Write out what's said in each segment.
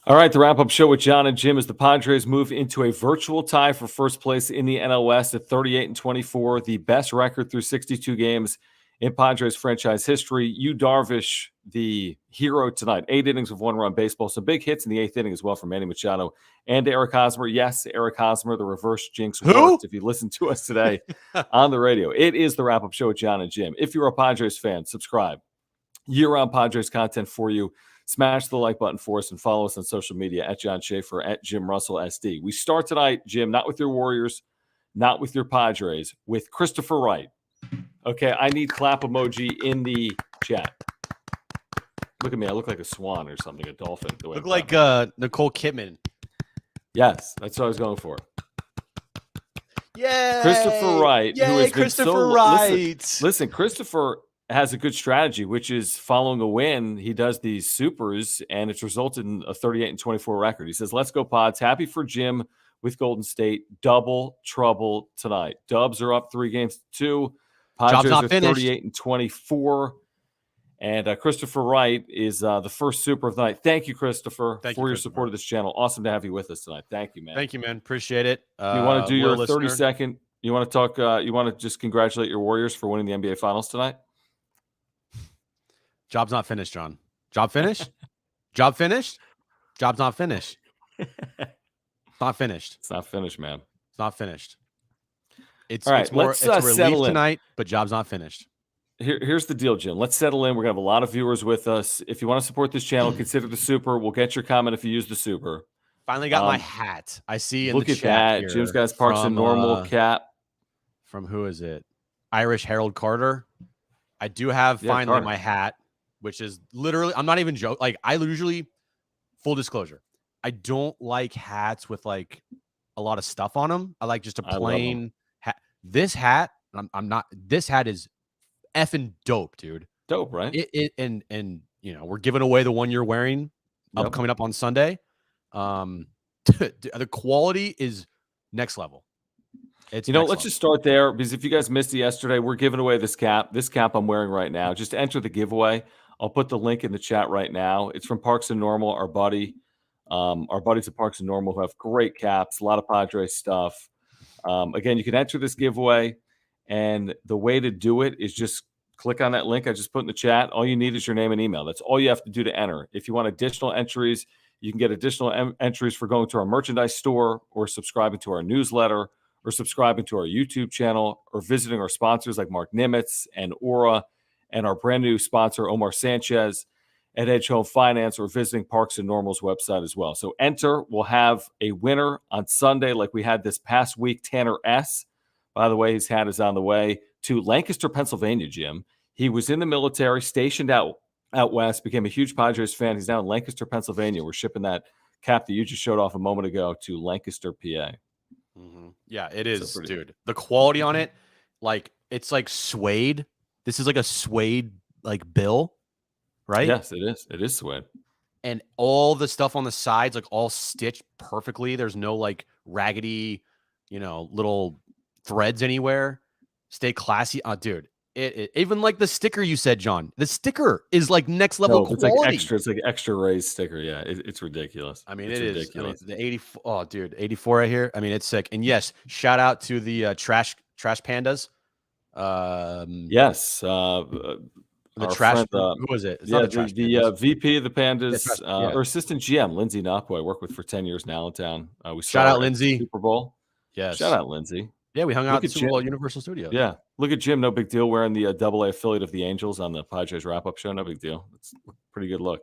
All right, the wrap-up show with John and Jim as the Padres move into a virtual tie for first place in the NL West at 38-24, the best record through 62 games in Padres franchise history. Yu Darvish, the hero tonight. 8 innings of one-run baseball. Some big hits in the 8th inning as well from Manny Machado and Eric Hosmer. Yes, Eric Hosmer, the reverse jinx worked if you listen to us today on the radio. It is the wrap-up show with John and Jim. If you're a Padres fan, subscribe. Year-round Padres content for you. Smash the like button for us and follow us on social media at John Schaefer, at Jim Russell SD. We start tonight, Jim, not with your Warriors, not with your Padres, with Christopher Wright. Okay, I need clap emoji in the chat. Look at me. I look like a swan or something, a dolphin. Look like Nicole Kidman. Yes, that's what I was going for. Yeah, Christopher Wright. Yay, who has Christopher been so, Wright. Listen, Christopher has a good strategy, which is following a win. He does these supers, and it's resulted in a 38-24 record. He says, let's go, Pods. Happy for Jim with Golden State. Double trouble tonight. Dubs are up 3-2. Padres are 38-24. And Christopher Wright is the first super of the night. Thank you, Christopher, for your support of this channel. Awesome to have you with us tonight. Thank you, man. Thank you, man. Appreciate it. You want to do your 30-second? You want to talk? You want to just congratulate your Warriors for winning the NBA Finals tonight? Job's not finished, John. Job finished? Job finished? Job's not finished. Not finished. It's not finished, man. It's not finished. All right, it's a relief tonight, but job's not finished. Here's the deal, Jim. Let's settle in. We're going to have a lot of viewers with us. If you want to support this channel, consider the super. We'll get your comment if you use the super. Finally got my hat. I see in the chat. Look at that. Jim's got his Parks and Normal cap. From who is it? Irish Harold Carter. I do have finally my hat, which is literally, I'm not even joking. Like, I usually, full disclosure, I don't like hats with like a lot of stuff on them. I like just a plain hat. This hat, this hat is effing dope, dude. Dope, right? And you know, we're giving away the one you're wearing coming up on Sunday. The quality is next level. Let's just start there, because if you guys missed it yesterday, we're giving away this cap. This cap I'm wearing right now. Just enter the giveaway. I'll put the link in the chat right now. It's from Parks and Normal, our buddies at Parks and Normal who have great caps, a lot of Padres stuff. Again, you can enter this giveaway, and the way to do it is just click on that link I just put in the chat. All you need is your name and email. That's all you have to do to enter. If you want additional entries, you can get additional entries for going to our merchandise store, or subscribing to our newsletter, or subscribing to our YouTube channel, or visiting our sponsors like Mark Nimitz and Aura, and our brand new sponsor, Omar Sanchez at Edge Home Finance, or visiting Parks and Normal's website as well. So enter. We'll have a winner on Sunday like we had this past week, Tanner S. By the way, his hat is on the way to Lancaster, Pennsylvania, Jim. He was in the military, stationed out west, became a huge Padres fan. He's now in Lancaster, Pennsylvania. We're shipping that cap that you just showed off a moment ago to Lancaster, PA. Mm-hmm. Yeah, it is, dude. The quality on it, like, it's like suede. This is like a suede like bill, right? Yes, it is. It is suede. And all the stuff on the sides, like, all stitched perfectly. There's no like raggedy, little threads anywhere. Stay classy. Dude, it even like the sticker you said, John. The sticker is like next level quality. It's like extra. It's like extra raised sticker. Yeah, it's ridiculous. I mean, it's ridiculous. The 84. Oh, dude, 84 right here. I mean, it's sick. And yes, shout out to the trash pandas. Yes. The trash. Who was it? It's not the VP of the Pandas, or assistant GM, Lindsay Knopp, who I work with for 10 years now in town. We shout out Lindsay. Super Bowl. Yes. Shout out Lindsay. Yeah, we hung out at the Super Bowl Universal Studios. Yeah. Look at Jim. No big deal. Wearing the AA affiliate of the Angels on the Padres wrap-up show. No big deal. It's a pretty good look.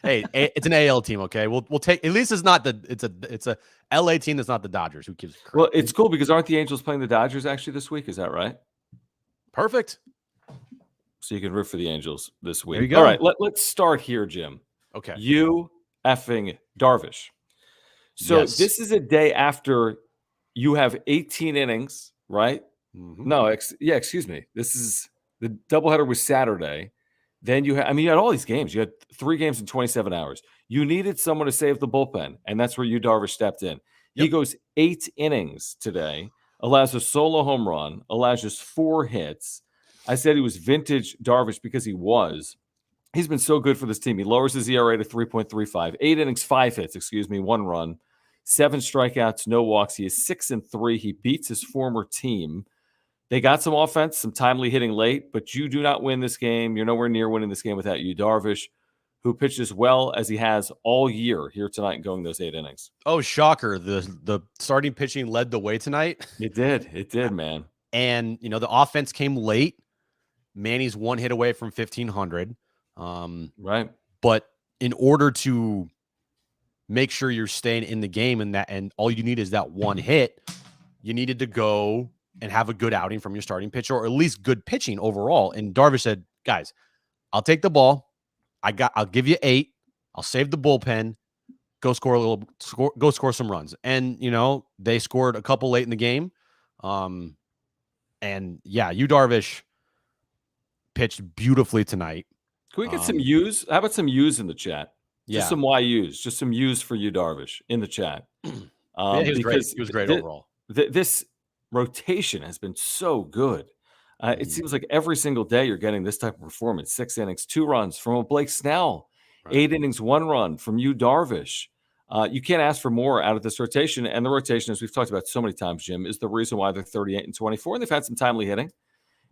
Hey, it's an AL team, okay? We'll take, at least it's not it's a LA team that's not the Dodgers. Who gives a crap? Well, it's cool because aren't the Angels playing the Dodgers actually this week? Is that right? Perfect. So you can root for the Angels this week. There you go. All right, let's start here, Jim. Okay. You effing Darvish. So This is a day after you have 18 innings, right? Mm-hmm. No, excuse me. This is the doubleheader was Saturday. Then you had all these games. You had 3 games in 27 hours. You needed someone to save the bullpen, and that's where Yu Darvish stepped in. He goes 8 innings today, allows a solo home run, allows just 4 hits. I said he was vintage Darvish because he was. He's been so good for this team. He lowers his ERA to 3.35. 8 innings, 5 hits, 1 run, 7 strikeouts, no walks. He is 6-3. He beats his former team. They got some offense, some timely hitting late, but you do not win this game. You're nowhere near winning this game without you, Darvish, who pitched as well as he has all year here tonight and going those 8 innings. Oh, shocker. The starting pitching led the way tonight. It did, man. And, the offense came late. Manny's 1 hit away from 1,500. Right. But in order to make sure you're staying in the game and all you need is that 1 hit, you needed to go and have a good outing from your starting pitcher, or at least good pitching overall. And Darvish said, guys, I'll take the ball. I'll give you 8. I'll save the bullpen. Go score some runs. And, they scored a couple late in the game. And yeah, Darvish pitched beautifully tonight. Can we get some U's? How about some U's in the chat? Just some YU's. Just some U's for you, Darvish, in the chat. Yeah, he was great. He was great overall. This rotation has been so good. It seems like every single day you're getting this type of performance. 6 innings, 2 runs from a Blake Snell. Right. 8 innings, 1 run from you, Darvish. You can't ask for more out of this rotation. And the rotation, as we've talked about so many times, Jim, is the reason why they're 38-24. And they've had some timely hitting.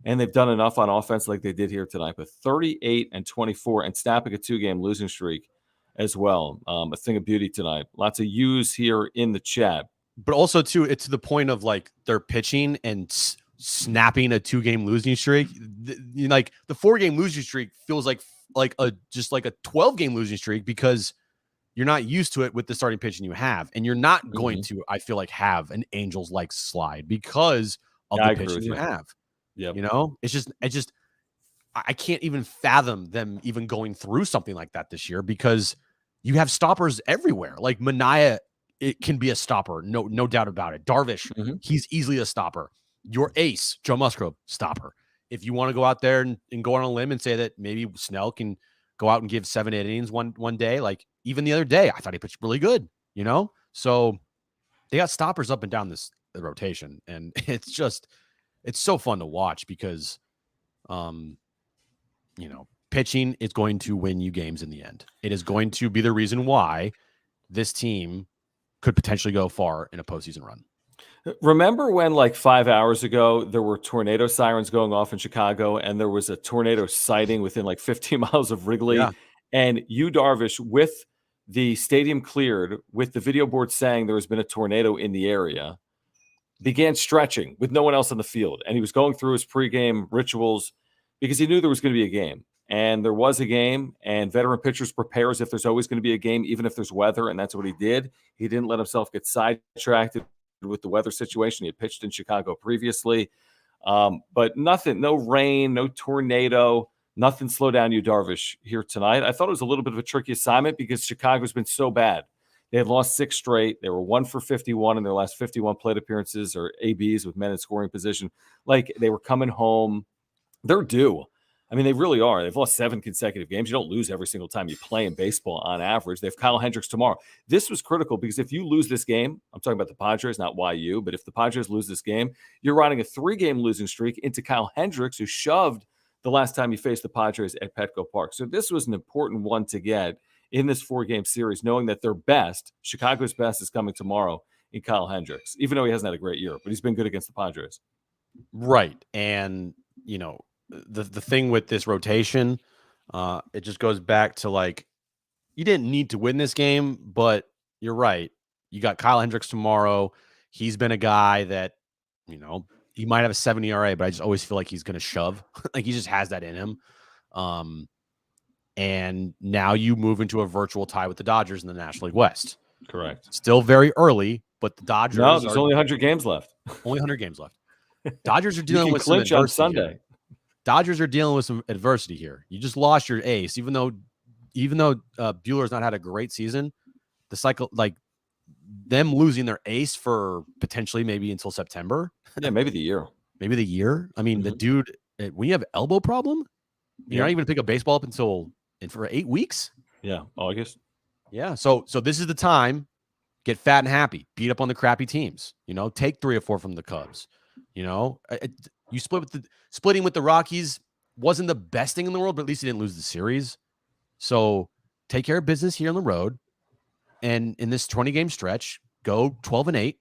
And they've done enough on offense like they did here tonight. But 38-24 and snapping a 2-game losing streak as well. A thing of beauty tonight. Lots of U's here in the chat. But also, too, it's to the point of like they're pitching and snapping a 2-game losing streak. Like the 4-game losing streak feels like a 12-game losing streak because you're not used to it with the starting pitching you have, and you're not going to, I feel like, have an Angels-like slide because of the pitching you have. Yep. It's just I can't even fathom them even going through something like that this year because you have stoppers everywhere. Like Mania, it can be a stopper, no doubt about it. Darvish, he's easily a stopper. Your ace, Joe Musgrove, stopper. If you want to go out there and go on a limb and say that maybe Snell can go out and give 7 innings one day, like even the other day, I thought he pitched really good, So they got stoppers up and down the rotation, and it's so fun to watch because, pitching is going to win you games in the end. It is going to be the reason why this team could potentially go far in a postseason run. Remember when, like 5 hours ago, there were tornado sirens going off in Chicago, and there was a tornado sighting within like 15 miles of Wrigley, and you, Darvish, with the stadium cleared, with the video board saying there has been a tornado in the area, began stretching with no one else on the field. And he was going through his pregame rituals because he knew there was going to be a game. And there was a game, and veteran pitchers prepare as if there's always going to be a game, even if there's weather, and that's what he did. He didn't let himself get sidetracked with the weather situation. He had pitched in Chicago previously. But nothing, no rain, no tornado, nothing slowed down you, Darvish, here tonight. I thought it was a little bit of a tricky assignment because Chicago's been so bad. They had lost 6 straight. They were 1 for 51 in their last 51 plate appearances, or ABs with men in scoring position. Like, they were coming home. They're due. I mean, they really are. They've lost 7 consecutive games. You don't lose every single time you play in baseball on average. They have Kyle Hendricks tomorrow. This was critical because if you lose this game, I'm talking about the Padres, not YU, but if the Padres lose this game, you're riding a 3-game losing streak into Kyle Hendricks, who shoved the last time you faced the Padres at Petco Park. So this was an important one to get in this 4-game series, knowing that their best, Chicago's best, is coming tomorrow in Kyle Hendricks, even though he hasn't had a great year, but he's been good against the Padres. Right. And, the thing with this rotation, it just goes back to like, you didn't need to win this game, but you're right. You got Kyle Hendricks tomorrow. He's been a guy that, he might have a 7 ERA, but I just always feel like he's going to shove. Like he just has that in him. And now you move into a virtual tie with the Dodgers in the National League West. Correct. Still very early, but the Dodgers. No, there's only 100 games left. Only 100 games left. Dodgers are dealing with clinch some on Sunday. Here. Dodgers are dealing with some adversity here. You just lost your ace, even though Buehler's not had a great season. The cycle, like them losing their ace for potentially maybe until September. Yeah, maybe the year. I mean, the dude, when you have elbow problem, you're not even going to pick a baseball up for 8 weeks. Yeah, August. Yeah, so this is the time. Get fat and happy. Beat up on the crappy teams. Take 3 or 4 from the Cubs. You splitting with the Rockies wasn't the best thing in the world, but at least you didn't lose the series. So take care of business here on the road. And in this 20-game stretch, go 12-8,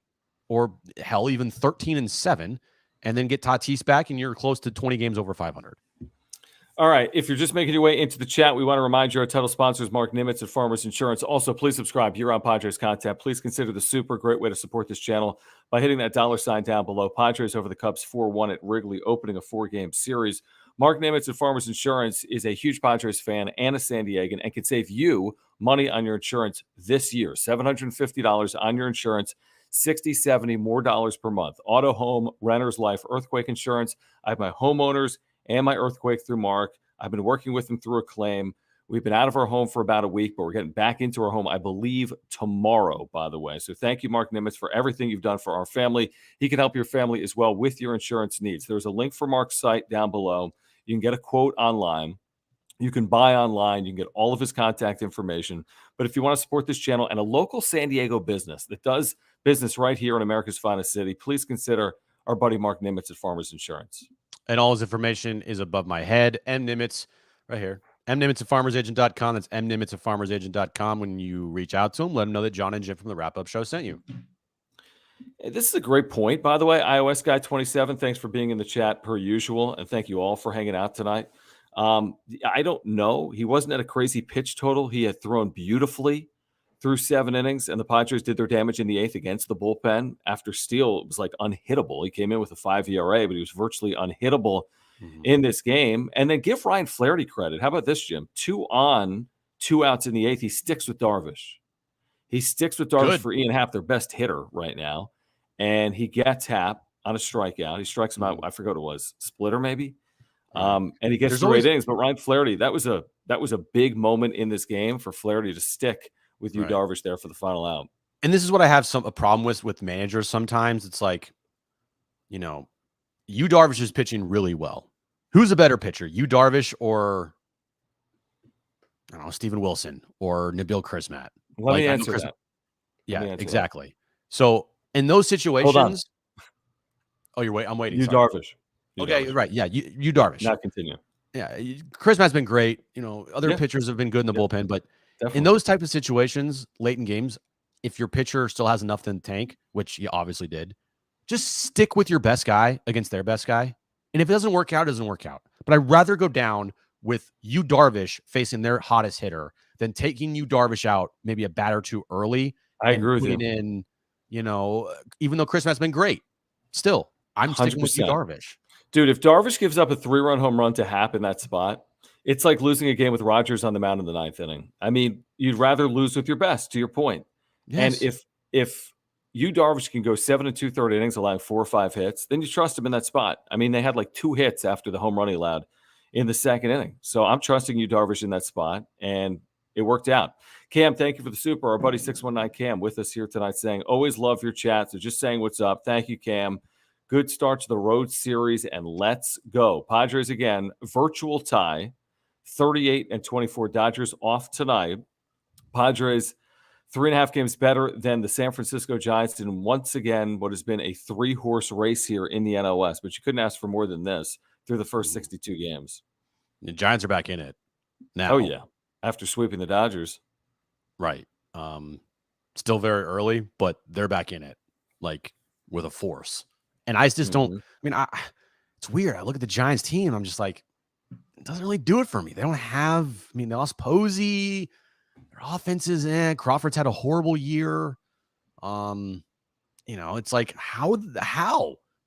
or hell, even 13-7, and then get Tatis back, and you're close to 20 games over 500. All right. If you're just making your way into the chat, we want to remind you our title sponsors, Mark Nimitz at Farmers Insurance. Also, please subscribe here on Padres content. Please consider the super great way to support this channel by hitting that $sign down below. Padres over the Cubs 4-1 at Wrigley, opening a 4-game series. Mark Nimitz at Farmers Insurance is a huge Padres fan and a San Diegan, and can save you money on your insurance this year. $750 on your insurance, $60, $70 more dollars per month. Auto, home, renter's life, earthquake insurance. I have my homeowners and my earthquake through Mark. I've been working with him through a claim. We've been out of our home for about a week, but we're getting back into our home, I believe, tomorrow, by the way. So thank you, Mark Nimitz, for everything you've done for our family. He can help your family as well with your insurance needs. There's a link for Mark's site down below. You can get a quote online. You can buy online. You can get all of his contact information. But if you want to support this channel and a local San Diego business that does business right here in America's finest city, please consider our buddy Mark Nimitz at Farmers Insurance. And all his information is above my head. M. Nimitz, right here. mnimitz at farmersagent.com. That's mnimitz at farmersagent.com. When you reach out to him, let him know that John and Jim from the Wrap-Up Show sent you. This is a great point, by the way. iOS Guy 27, thanks for being in the chat per usual, and thank you all for hanging out tonight. I don't know. He wasn't at a crazy pitch total. He had thrown beautifully through 7 innings, and the Padres did their damage in the 8th against the bullpen. After Steele, it was like unhittable. He came in with a 5 ERA, but he was virtually unhittable in this game. And then give Ryan Flaherty credit. How about this, Jim? 2 on, 2 outs in the 8th. He sticks with Darvish. He sticks with Darvish for Ian Happ, their best hitter right now. And he gets Happ on a strikeout. He strikes him out. I forgot what it was. Splitter, maybe? And he gets through 8 innings. But Ryan Flaherty, that was a big moment in this game for Flaherty to stick with you, Darvish, there for the final out. And this is what I have a problem with managers sometimes. It's like, you know, you Darvish is pitching really well. Who's a better pitcher, you Darvish or, I don't know, Steven Wilson or Nabil Krismat? Let me answer that. Yeah, exactly. So in those situations, I'm waiting. You Darvish. Okay, right. Yeah, you Darvish. Now continue. Yeah, Krismat's been great. You know, other pitchers have been good in the bullpen, but in those type of situations, late in games, if your pitcher still has enough in the tank, which you obviously did, just stick with your best guy against their best guy. And if it doesn't work out, it doesn't work out. But I'd rather go down with you Darvish facing their hottest hitter than taking you Darvish out maybe a bat or two early. I agree with you. In, you know, even though Krismat's been great, still, I'm sticking with you Darvish. Dude, if Darvish gives up a 3-run home run to Happ in that spot, it's like losing a game with Rodgers on the mound in the 9th inning. I mean, you'd rather lose with your best, to your point. Yes. And if you Darvish can go 7 2/3 innings, allowing 4 or 5 hits, then you trust him in that spot. I mean, they had like 2 hits after the home run he allowed in the 2nd inning. So I'm trusting you Darvish in that spot, and it worked out. Cam, thank you for the super. Our buddy 619 Cam with us here tonight saying, always love your chat. So just saying what's up. Thank you, Cam. Good start to the road series, and let's go. Padres again, virtual tie, 38-24. Dodgers off tonight. Padres 3.5 games better than the San Francisco Giants, and once again, what has been a 3-horse race here in the NOS. But you couldn't ask for more than this through the first 62 games. The Giants are back in it now. Oh, yeah. After sweeping the Dodgers. Right. Still very early, but they're back in it, like with a force. And I just don't, I mean, it's weird. I look at the Giants team, I'm just like, it doesn't really do it for me. They don't have, I mean, they lost Posey. Their offense is in. Crawford's had a horrible year. You know, it's like, how?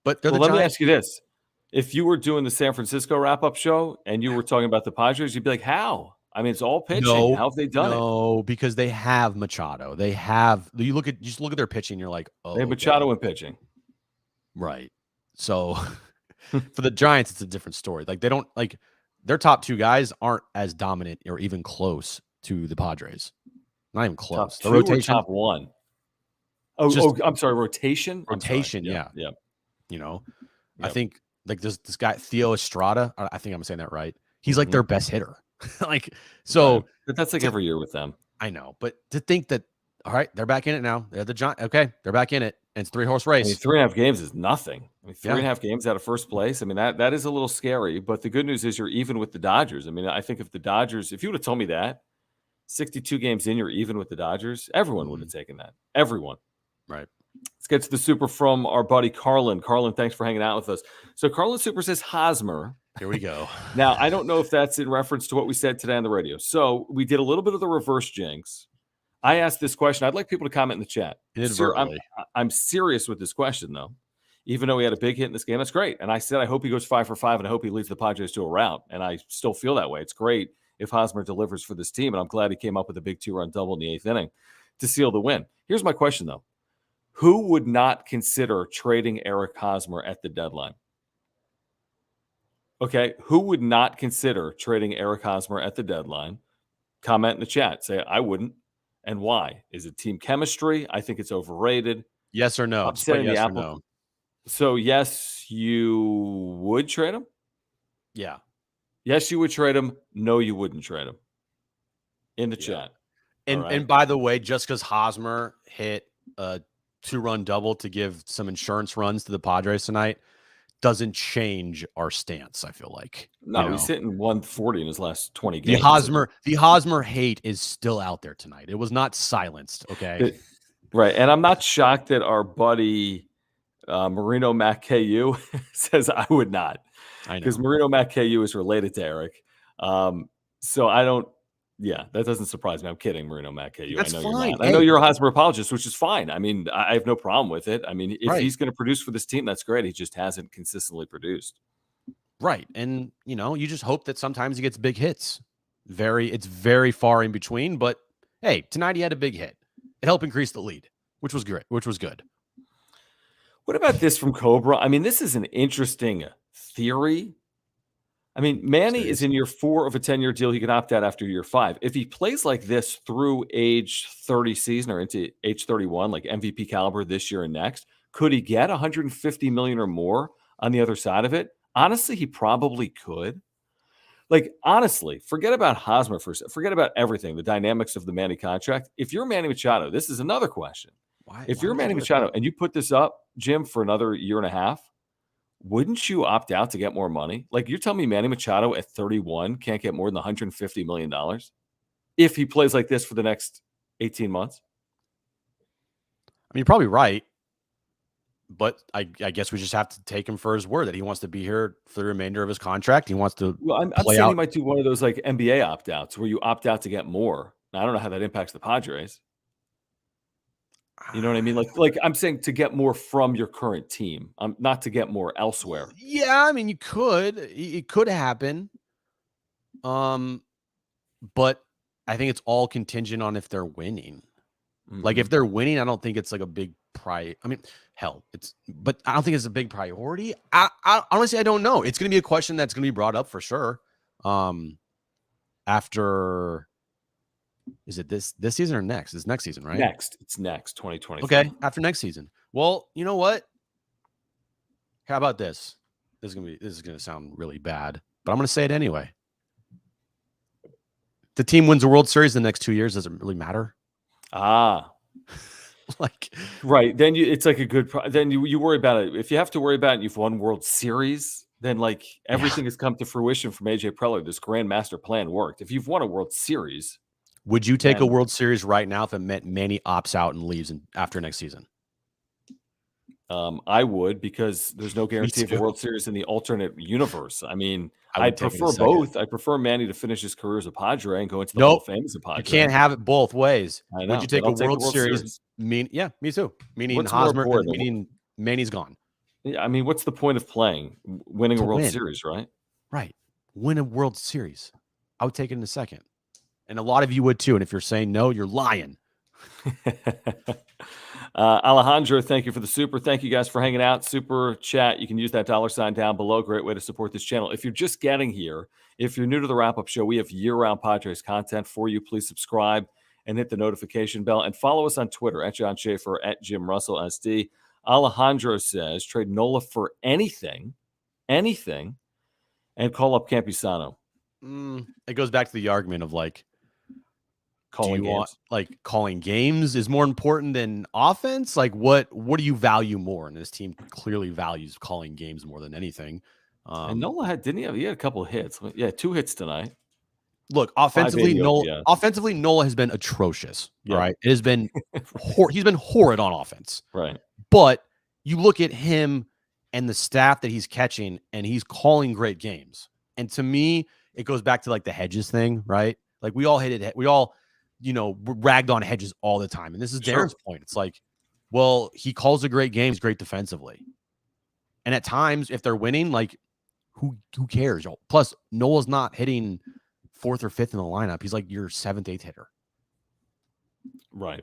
But they're the Giants. Let me ask you this. If you were doing the San Francisco wrap-up show and you were talking about the Padres, you'd be like, how? I mean, it's all pitching. No, how have they done it? No, because they have Machado. They have, just look at their pitching. You're like, oh, they have Machado in pitching. Right. So for the Giants, it's a different story. Like, they don't, like, their top 2 guys aren't as dominant or even close to the Padres. Not even close. The rotation, top 1. I'm sorry, rotation. Rotation, yeah. You know, I think like this guy Theo Estrada. I think I'm saying that right. He's like their best hitter. Like, so but that's like every year with them. I know, but to think that, all right, they're back in it now. They're the Giants. Okay, they're back in it, And it's 3-horse race. I mean, 3.5 games is nothing. I mean, 3.5 games out of first place. I mean, that is a little scary. But the good news is you're even with the Dodgers. I mean, I think if you would have told me that 62 games in, you're even with the Dodgers, everyone would have taken that. Everyone. Right. Let's get to the super from our buddy Carlin. Carlin, thanks for hanging out with us. So Carlin Super says Hosmer. Here we go. Now, I don't know if that's in reference to what we said today on the radio. So we did a little bit of the reverse jinx. I asked this question. I'd like people to comment in the chat. I'm serious with this question, though. Even though he had a big hit in this game, that's great. And I said I hope he goes 5 for 5, and I hope he leads the Padres to a rout. And I still feel that way. It's great if Hosmer delivers for this team, and I'm glad he came up with a big 2-run double in the 8th inning to seal the win. Here's my question, though. Who would not consider trading Eric Hosmer at the deadline? Okay, who would not consider trading Eric Hosmer at the deadline? Comment in the chat. Say, I wouldn't. And why? Is it team chemistry? I think it's overrated. Yes or no? Upsetting the apple. No. So, yes, you would trade him? Yeah. Yes, you would trade him. No, you wouldn't trade him. In the chat. And by the way, just because Hosmer hit a 2-run double to give some insurance runs to the Padres tonight doesn't change our stance, I feel like. No, he's hitting 140 in his last 20 games. The Hosmer hate is still out there tonight. It was not silenced, okay? Right. And I'm not shocked that our buddy Marino Mac KU says I would not. I know. Because Marino Mac KU is related to Eric. So I don't. Yeah, that doesn't surprise me. I'm kidding, Marino Mac KU. That's I know fine. You're not. I know you're a Hosmer apologist, which is fine. I mean, I have no problem with it. I mean, if he's going to produce for this team, that's great. He just hasn't consistently produced. Right. And, you just hope that sometimes he gets big hits. It's very far in between. But, hey, tonight he had a big hit. It helped increase the lead, which was great, which was good. What about this from Cobra? I mean, this is an interesting theory. I mean, Manny is in year 4 of a 10-year deal. He can opt out after year 5. If he plays like this through age 30 season or into age 31, like MVP caliber this year and next, could he get $150 million or more on the other side of it? Honestly, he probably could. Like, honestly, forget about Hosmer for a second. Forget about everything, the dynamics of the Manny contract. If you're Manny Machado, this is another question. If you're Manny Machado and you put this up, Jim, for another year and a half, wouldn't you opt out to get more money? Like, you're telling me Manny Machado at 31 can't get more than $150 million if he plays like this for the next 18 months? I mean, you're probably right. But I guess we just have to take him for his word that he wants to be here for the remainder of his contract. He wants to I'm saying he might do one of those like NBA opt-outs where you opt out to get more. Now, I don't know how that impacts the Padres. You know what I mean? Like I'm saying to get more from your current team, not to get more elsewhere. Yeah, I mean, you could. It could happen. But I think it's all contingent on if they're winning. Mm-hmm. Like, if they're winning, I don't think it's like a big I mean, hell, but I don't think it's a big priority. I honestly, I don't know. It's going to be a question that's going to be brought up for sure. After. Is it this season or next? It's next season, right? It's next 2020. Okay, after next season. Well, you know what? How about this? This is gonna sound really bad, but I'm gonna say it anyway. The team wins the World Series the next 2 years. Does it really matter? Like, right? Then it's like a good. Then you worry about it. If you have to worry about it, you've won World Series. Then like everything has come to fruition from AJ Preller. This grand master plan worked. If you've won a World Series. Would you take a World Series right now if it meant Manny opts out and leaves after next season? I would, because there's no guarantee of a World Series in the alternate universe. I mean, I'd prefer both. I prefer Manny to finish his career as a Padre and go into the Hall of Fame as a Padre. You can't have it both ways. I know, would you take a World Series? Yeah, me too. Meaning Hosmer, meaning Manny's gone. Yeah, I mean, what's the point of playing? Winning a World Series, right? Right. Win a World Series. I would take it in a second. And a lot of you would too. And if you're saying no, you're lying. Alejandro, thank you for the super. Thank you guys for hanging out. Super chat. You can use that $sign down below. Great way to support this channel. If you're just getting here, if you're new to the wrap-up show, we have year-round Padres content for you. Please subscribe and hit the notification bell. And follow us on Twitter, at John Schaefer, at Jim Russell SD. Alejandro says, trade Nola for anything, and call up Campisano. It goes back to the argument of like, Calling games. Calling games is more important than offense? Like what do you value more? And this team clearly values calling games more than anything. And Nola had a couple of hits. Yeah, 2 hits tonight. Look, offensively, Nola has been atrocious. Yeah. All right. It has been he's been horrid on offense. Right. But you look at him and the staff that he's catching, and he's calling great games. And to me, it goes back to like the Hedges thing, right? Like we all ragged on Hedges all the time. And this is Darren's point. It's like, well, he calls a great game, he's great defensively. And at times, if they're winning, like who cares? Plus, Nola's not hitting 4th or 5th in the lineup. He's like your 7th, 8th hitter. Right.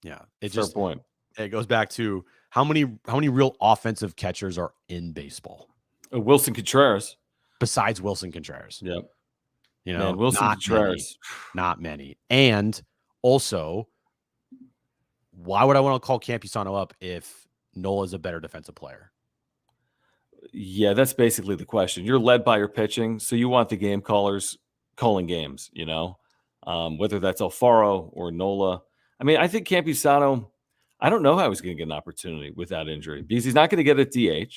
Yeah. Fair point. It goes back to how many real offensive catchers are in baseball? Wilson Contreras. Besides Wilson Contreras. Yep. Wilson Contreras. Not many. And also, why would I want to call Campusano up if Nola is a better defensive player? Yeah, that's basically the question. You're led by your pitching, so you want the game callers calling games, whether that's Alfaro or Nola. I mean, I think Campusano, I don't know how he's going to get an opportunity with that injury because he's not going to get a DH.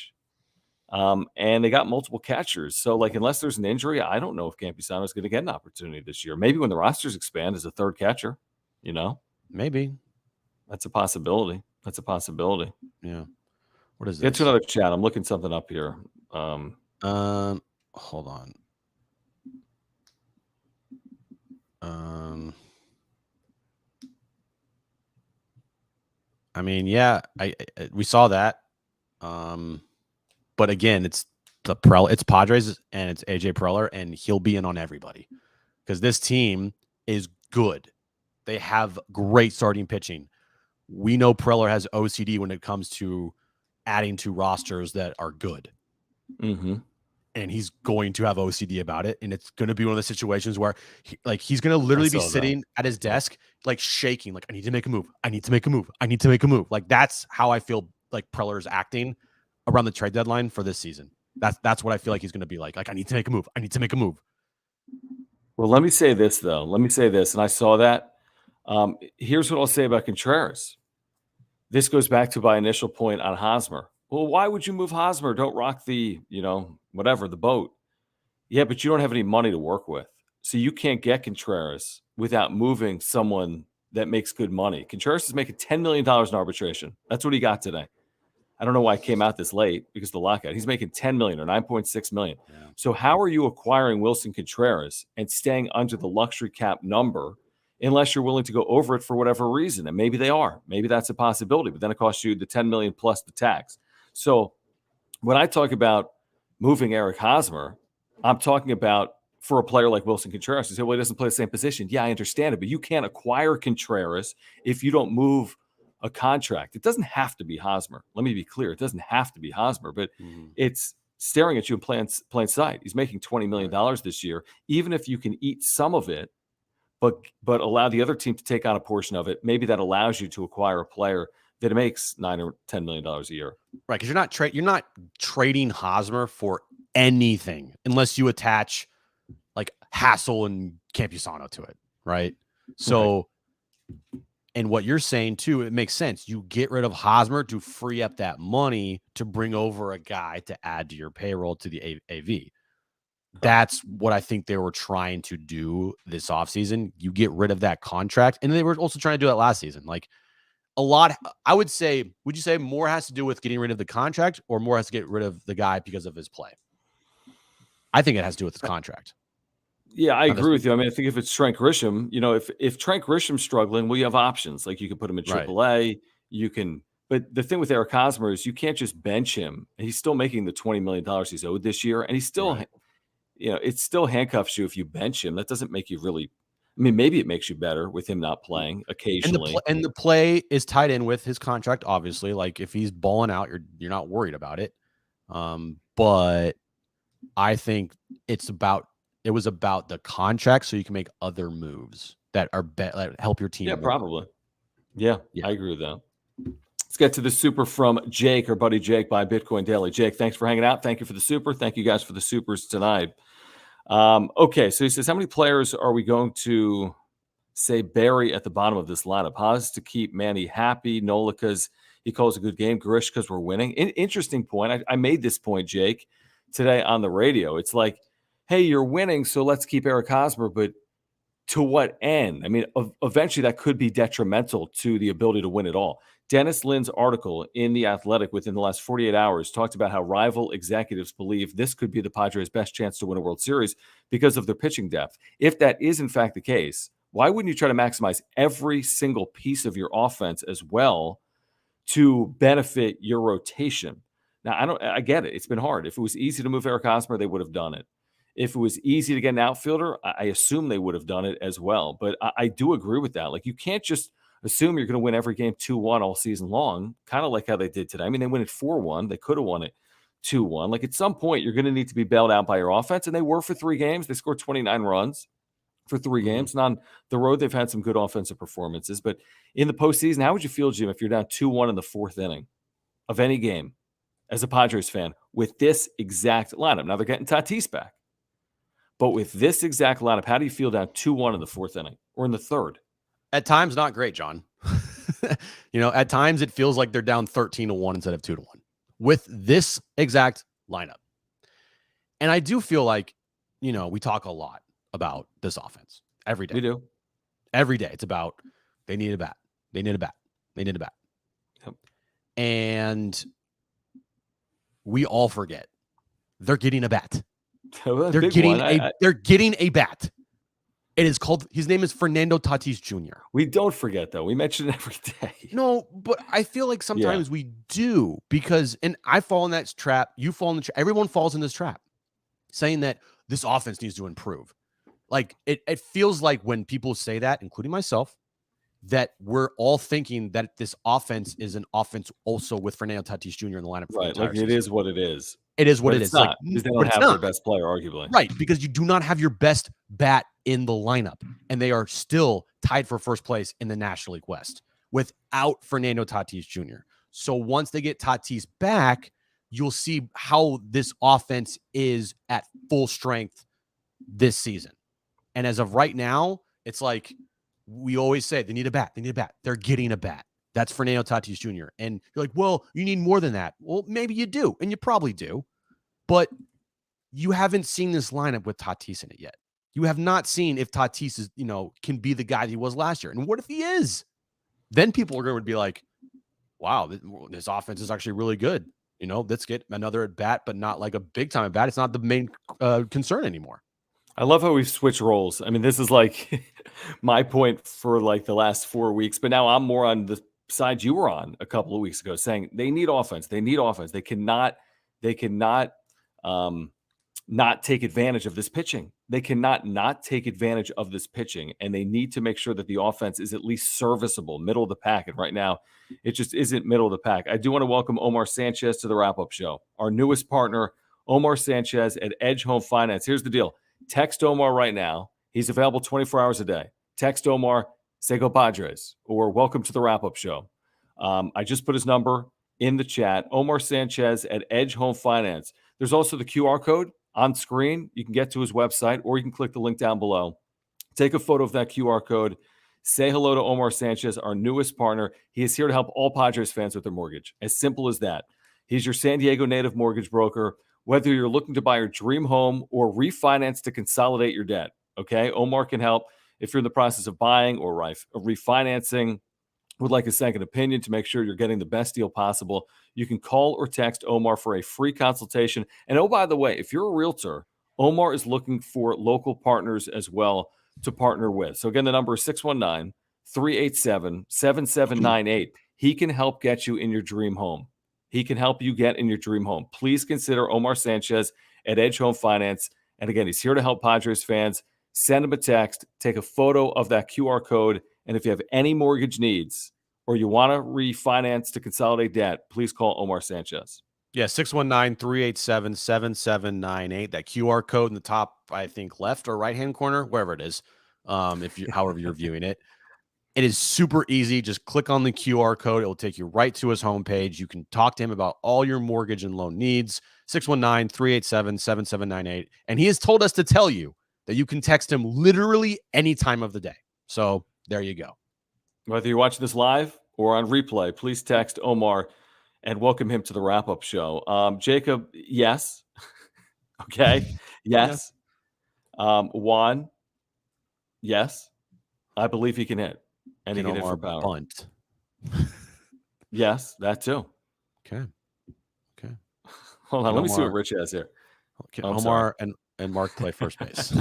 And they got multiple catchers. So, unless there's an injury, I don't know if Campusano is going to get an opportunity this year. Maybe when the rosters expand as a 3rd catcher, Maybe. That's a possibility. Yeah. What is this? Get to another chat. I'm looking something up here. Hold on. I mean, yeah, we saw that. But again, it's Padres and it's AJ Preller, and he'll be in on everybody because this team is good. They have great starting pitching. We know Preller has OCD when it comes to adding to rosters that are good. Mm-hmm. And he's going to have OCD about it. And it's going to be one of the situations where he's going to literally be sitting at his desk, shaking, I need to make a move. I need to make a move. I need to make a move. That's how I feel like Preller is acting around the trade deadline for this season. That's what I feel like he's going to be like. I need to make a move. I need to make a move. Well, let me say this, though. And I saw that. Here's what I'll say about Contreras. This goes back to my initial point on Hosmer. Well, why would you move Hosmer? Don't rock the, the boat. Yeah, but you don't have any money to work with. So you can't get Contreras without moving someone that makes good money. Contreras is making $10 million in arbitration. That's what he got today. I don't know why it came out this late because of the lockout. He's making $10 million or $9.6 million. Yeah. So how are you acquiring Wilson Contreras and staying under the luxury cap number unless you're willing to go over it for whatever reason? And maybe they are. Maybe that's a possibility. But then it costs you the $10 million plus the tax. So when I talk about moving Eric Hosmer, I'm talking about for a player like Wilson Contreras. You say, well, he doesn't play the same position. Yeah, I understand it. But you can't acquire Contreras if you don't move a contract. It doesn't have to be Hosmer. Let me be clear. It doesn't have to be Hosmer, but it's staring at you in plain sight. He's making $20 million this year. Even if you can eat some of it, but allow the other team to take on a portion of it, maybe that allows you to acquire a player that makes $9 or $10 million a year. Right, because you're not trading Hosmer for anything unless you attach Hassel and Campusano to it, right? So, and what you're saying too, it makes sense. You get rid of Hosmer to free up that money to bring over a guy to add to your payroll to the AV. That's what I think they were trying to do this offseason. You get rid of that contract. And they were also trying to do that last season. A lot, I would say, would you say more has to do with getting rid of the contract or more has to get rid of the guy because of his play? I think it has to do with his contract. Yeah, I agree with you. I mean, I think if it's Trent Grisham, if Trent Grisham's struggling, well, you have options. You can put him in AAA. You can, but the thing with Eric Hosmer is you can't just bench him. He's still making the $20 million he's owed this year. And he's still, it still handcuffs you if you bench him. That doesn't make you really, maybe it makes you better with him not playing occasionally. And the play is tied in with his contract, obviously. If he's balling out, you're not worried about it. But I think it was about the contract so you can make other moves that are that help your team. Yeah, probably. Yeah, I agree with that. Let's get to the super from Jake, our buddy Jake by Bitcoin Daily. Jake, thanks for hanging out. Thank you for the super. Thank you guys for the supers tonight. Okay, so he says, how many players are we going to say Barry at the bottom of this lineup. Haas to keep Manny happy. Nola because he calls a good game. Garish because we're winning. Interesting point. I made this point, Jake, today on the radio. It's like, hey, you're winning, so let's keep Eric Hosmer, but to what end? I mean, eventually that could be detrimental to the ability to win it all. Dennis Lynn's article in The Athletic within the last 48 hours talked about how rival executives believe this could be the Padres' best chance to win a World Series because of their pitching depth. If that is in fact the case, why wouldn't you try to maximize every single piece of your offense as well to benefit your rotation? Now, I get it. It's been hard. If it was easy to move Eric Hosmer, they would have done it. If it was easy to get an outfielder, I assume they would have done it as well. But I do agree with that. Like, you can't just assume you're going to win every game 2-1 all season long, kind of like how they did today. I mean, they win it 4-1. They could have won it 2-1. Like, at some point, you're going to need to be bailed out by your offense, and they were for 3 games. They scored 29 runs for 3 games. And on the road, they've had some good offensive performances. But in the postseason, how would you feel, Jim, if you're down 2-1 in the 4th inning of any game as a Padres fan with this exact lineup? Now, they're getting Tatis back. But with this exact lineup, how do you feel down 2-1 in the 4th inning or in the 3rd? At times, not great, John. At times it feels like they're down 13-1 instead of 2-1 with this exact lineup. And I do feel like, we talk a lot about this offense every day. We do. Every day. It's about they need a bat. They need a bat. They need a bat. Yep. And we all forget they're getting a bat. They're getting a bat. It is called, his name is Fernando Tatis Jr. We don't forget, though. We mention it every day. No, but I feel like sometimes we do and I fall in that trap. You fall in the trap. Everyone falls in this trap saying that this offense needs to improve. Like it feels like when people say that, including myself, that we're all thinking that this offense is an offense also with Fernando Tatis Jr. in the lineup. Right. Like it is what it is. It is what it is. Not, because they don't have their best player, arguably. Right. Because you do not have your best bat in the lineup. And they are still tied for first place in the National League West without Fernando Tatis Jr. So once they get Tatis back, you'll see how this offense is at full strength this season. And as of right now, it's like we always say, they need a bat. They need a bat. They're getting a bat. That's Fernando Tatis Jr. And you're like, well, you need more than that. Well, maybe you do, and you probably do. But you haven't seen this lineup with Tatis in it yet. You have not seen if Tatis is, can be the guy that he was last year. And what if he is? Then people are going to be like, wow, this offense is actually really good. Let's get another at bat, but not like a big time at bat. It's not the main concern anymore. I love how we've switched roles. I mean, this is like my point for like the last 4 weeks, but now I'm more on the side you were on a couple of weeks ago, saying they need offense. They need offense. They cannot not take advantage of this pitching. They cannot not take advantage of this pitching, and they need to make sure that the offense is at least serviceable, middle of the pack. And right now, it just isn't middle of the pack. I do want to welcome Omar Sanchez to the wrap-up show. Our newest partner, Omar Sanchez at Edge Home Finance. Here's the deal. Text Omar right now. He's available 24 hours a day. Text Omar, say go Padres, or welcome to the wrap-up show. I just put his number in the chat. Omar Sanchez at Edge Home Finance. There's also the QR code on screen. You can get to his website, or you can click the link down below. Take a photo of that QR code. Say hello to Omar Sanchez, our newest partner. He is here to help all Padres fans with their mortgage. As simple as that. He's your San Diego native mortgage broker. Whether you're looking to buy your dream home or refinance to consolidate your debt, okay? Omar can help if you're in the process of buying or refinancing, would like a second opinion to make sure you're getting the best deal possible. You can call or text Omar for a free consultation. And oh, by the way, if you're a realtor, Omar is looking for local partners as well to partner with. So again, the number is 619-387-7798. He can help get you in your dream home. He can help you get in your dream home. Please consider Omar Sanchez at Edge Home Finance. And again, he's here to help Padres fans. Send him a text, take a photo of that QR code. And if you have any mortgage needs or you want to refinance to consolidate debt, please call Omar Sanchez. Yeah, 619-387-7798. That QR code in the top, I think, left or right-hand corner, wherever it is, however you're viewing it. It is super easy. Just click on the QR code. It will take you right to his homepage. You can talk to him about all your mortgage and loan needs. 619-387-7798. And he has told us to tell you that you can text him literally any time of the day. So There you go. Whether you're watching this live or on replay, please text Omar and welcome him to the wrap-up show. Jacob, yes. Okay. Yes. Juan, yes. I believe he can hit. And he can hit for power. Bunt? Yes, that too. Okay. Hold on. Let me see what Rich has here. Okay. Omar and Mark play first base.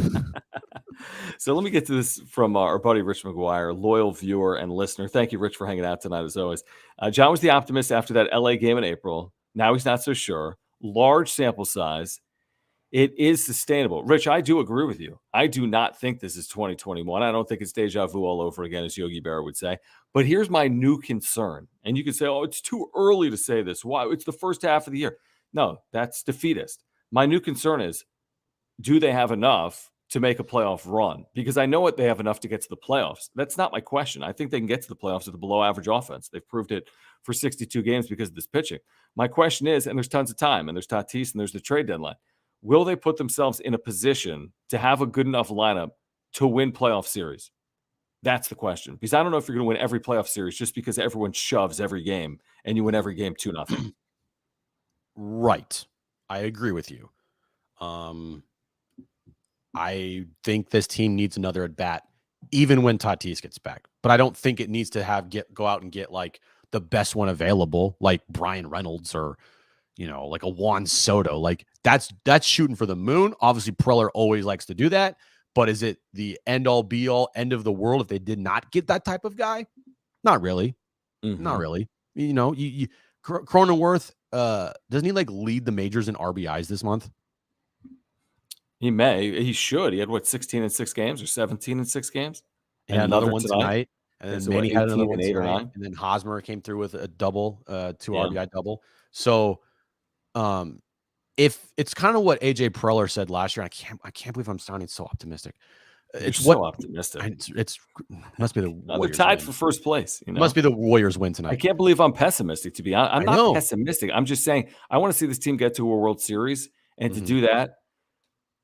So let me get to this from our buddy Rich McGuire, loyal viewer and listener. Thank you, Rich, for hanging out tonight, as always. John was the optimist after that LA game in April. Now he's not so sure. Large sample size. It is sustainable. Rich, I do agree with you. I do not think this is 2021. I don't think it's deja vu all over again, as Yogi Berra would say. But here's my new concern. And you can say, oh, it's too early to say this. Why? It's the first half of the year. No, that's defeatist. My new concern is, do they have enough to make a playoff run? Because I know what they have enough to get to the playoffs. That's not my question. I think they can get to the playoffs with a below average offense. They've proved it for 62 games because of this pitching. My question is, and there's tons of time, and there's Tatis, and there's the trade deadline. Will they put themselves in a position to have a good enough lineup to win playoff series? That's the question. Because I don't know if you're going to win every playoff series just because everyone shoves every game and you win every game 2-0. Right. I agree with you. I think this team needs another at bat, even when Tatis gets back. But I don't think it needs to go out and get like the best one available, like Brian Reynolds or like a Juan Soto. Like that's shooting for the moon. Obviously, Preller always likes to do that. But is it the end all be all, end of the world if they did not get that type of guy? Not really. Mm-hmm. Not really. Cronenworth, doesn't he like lead the majors in RBIs this month? He may. He should. He had 16 in 6 games or 17 in 6 games? He had another one tonight. And then Manny had another one 8 tonight, or 9. And then Hosmer came through with a double, 2 RBI double. So if it's kind of what AJ Preller said last year, I can't believe I'm sounding so optimistic. It's so optimistic. It's must be the Warriors. They're tied for first place. Must be the Warriors win tonight. I can't believe I'm pessimistic, to be honest. I'm not pessimistic. I'm just saying I want to see this team get to a World Series, and to do that,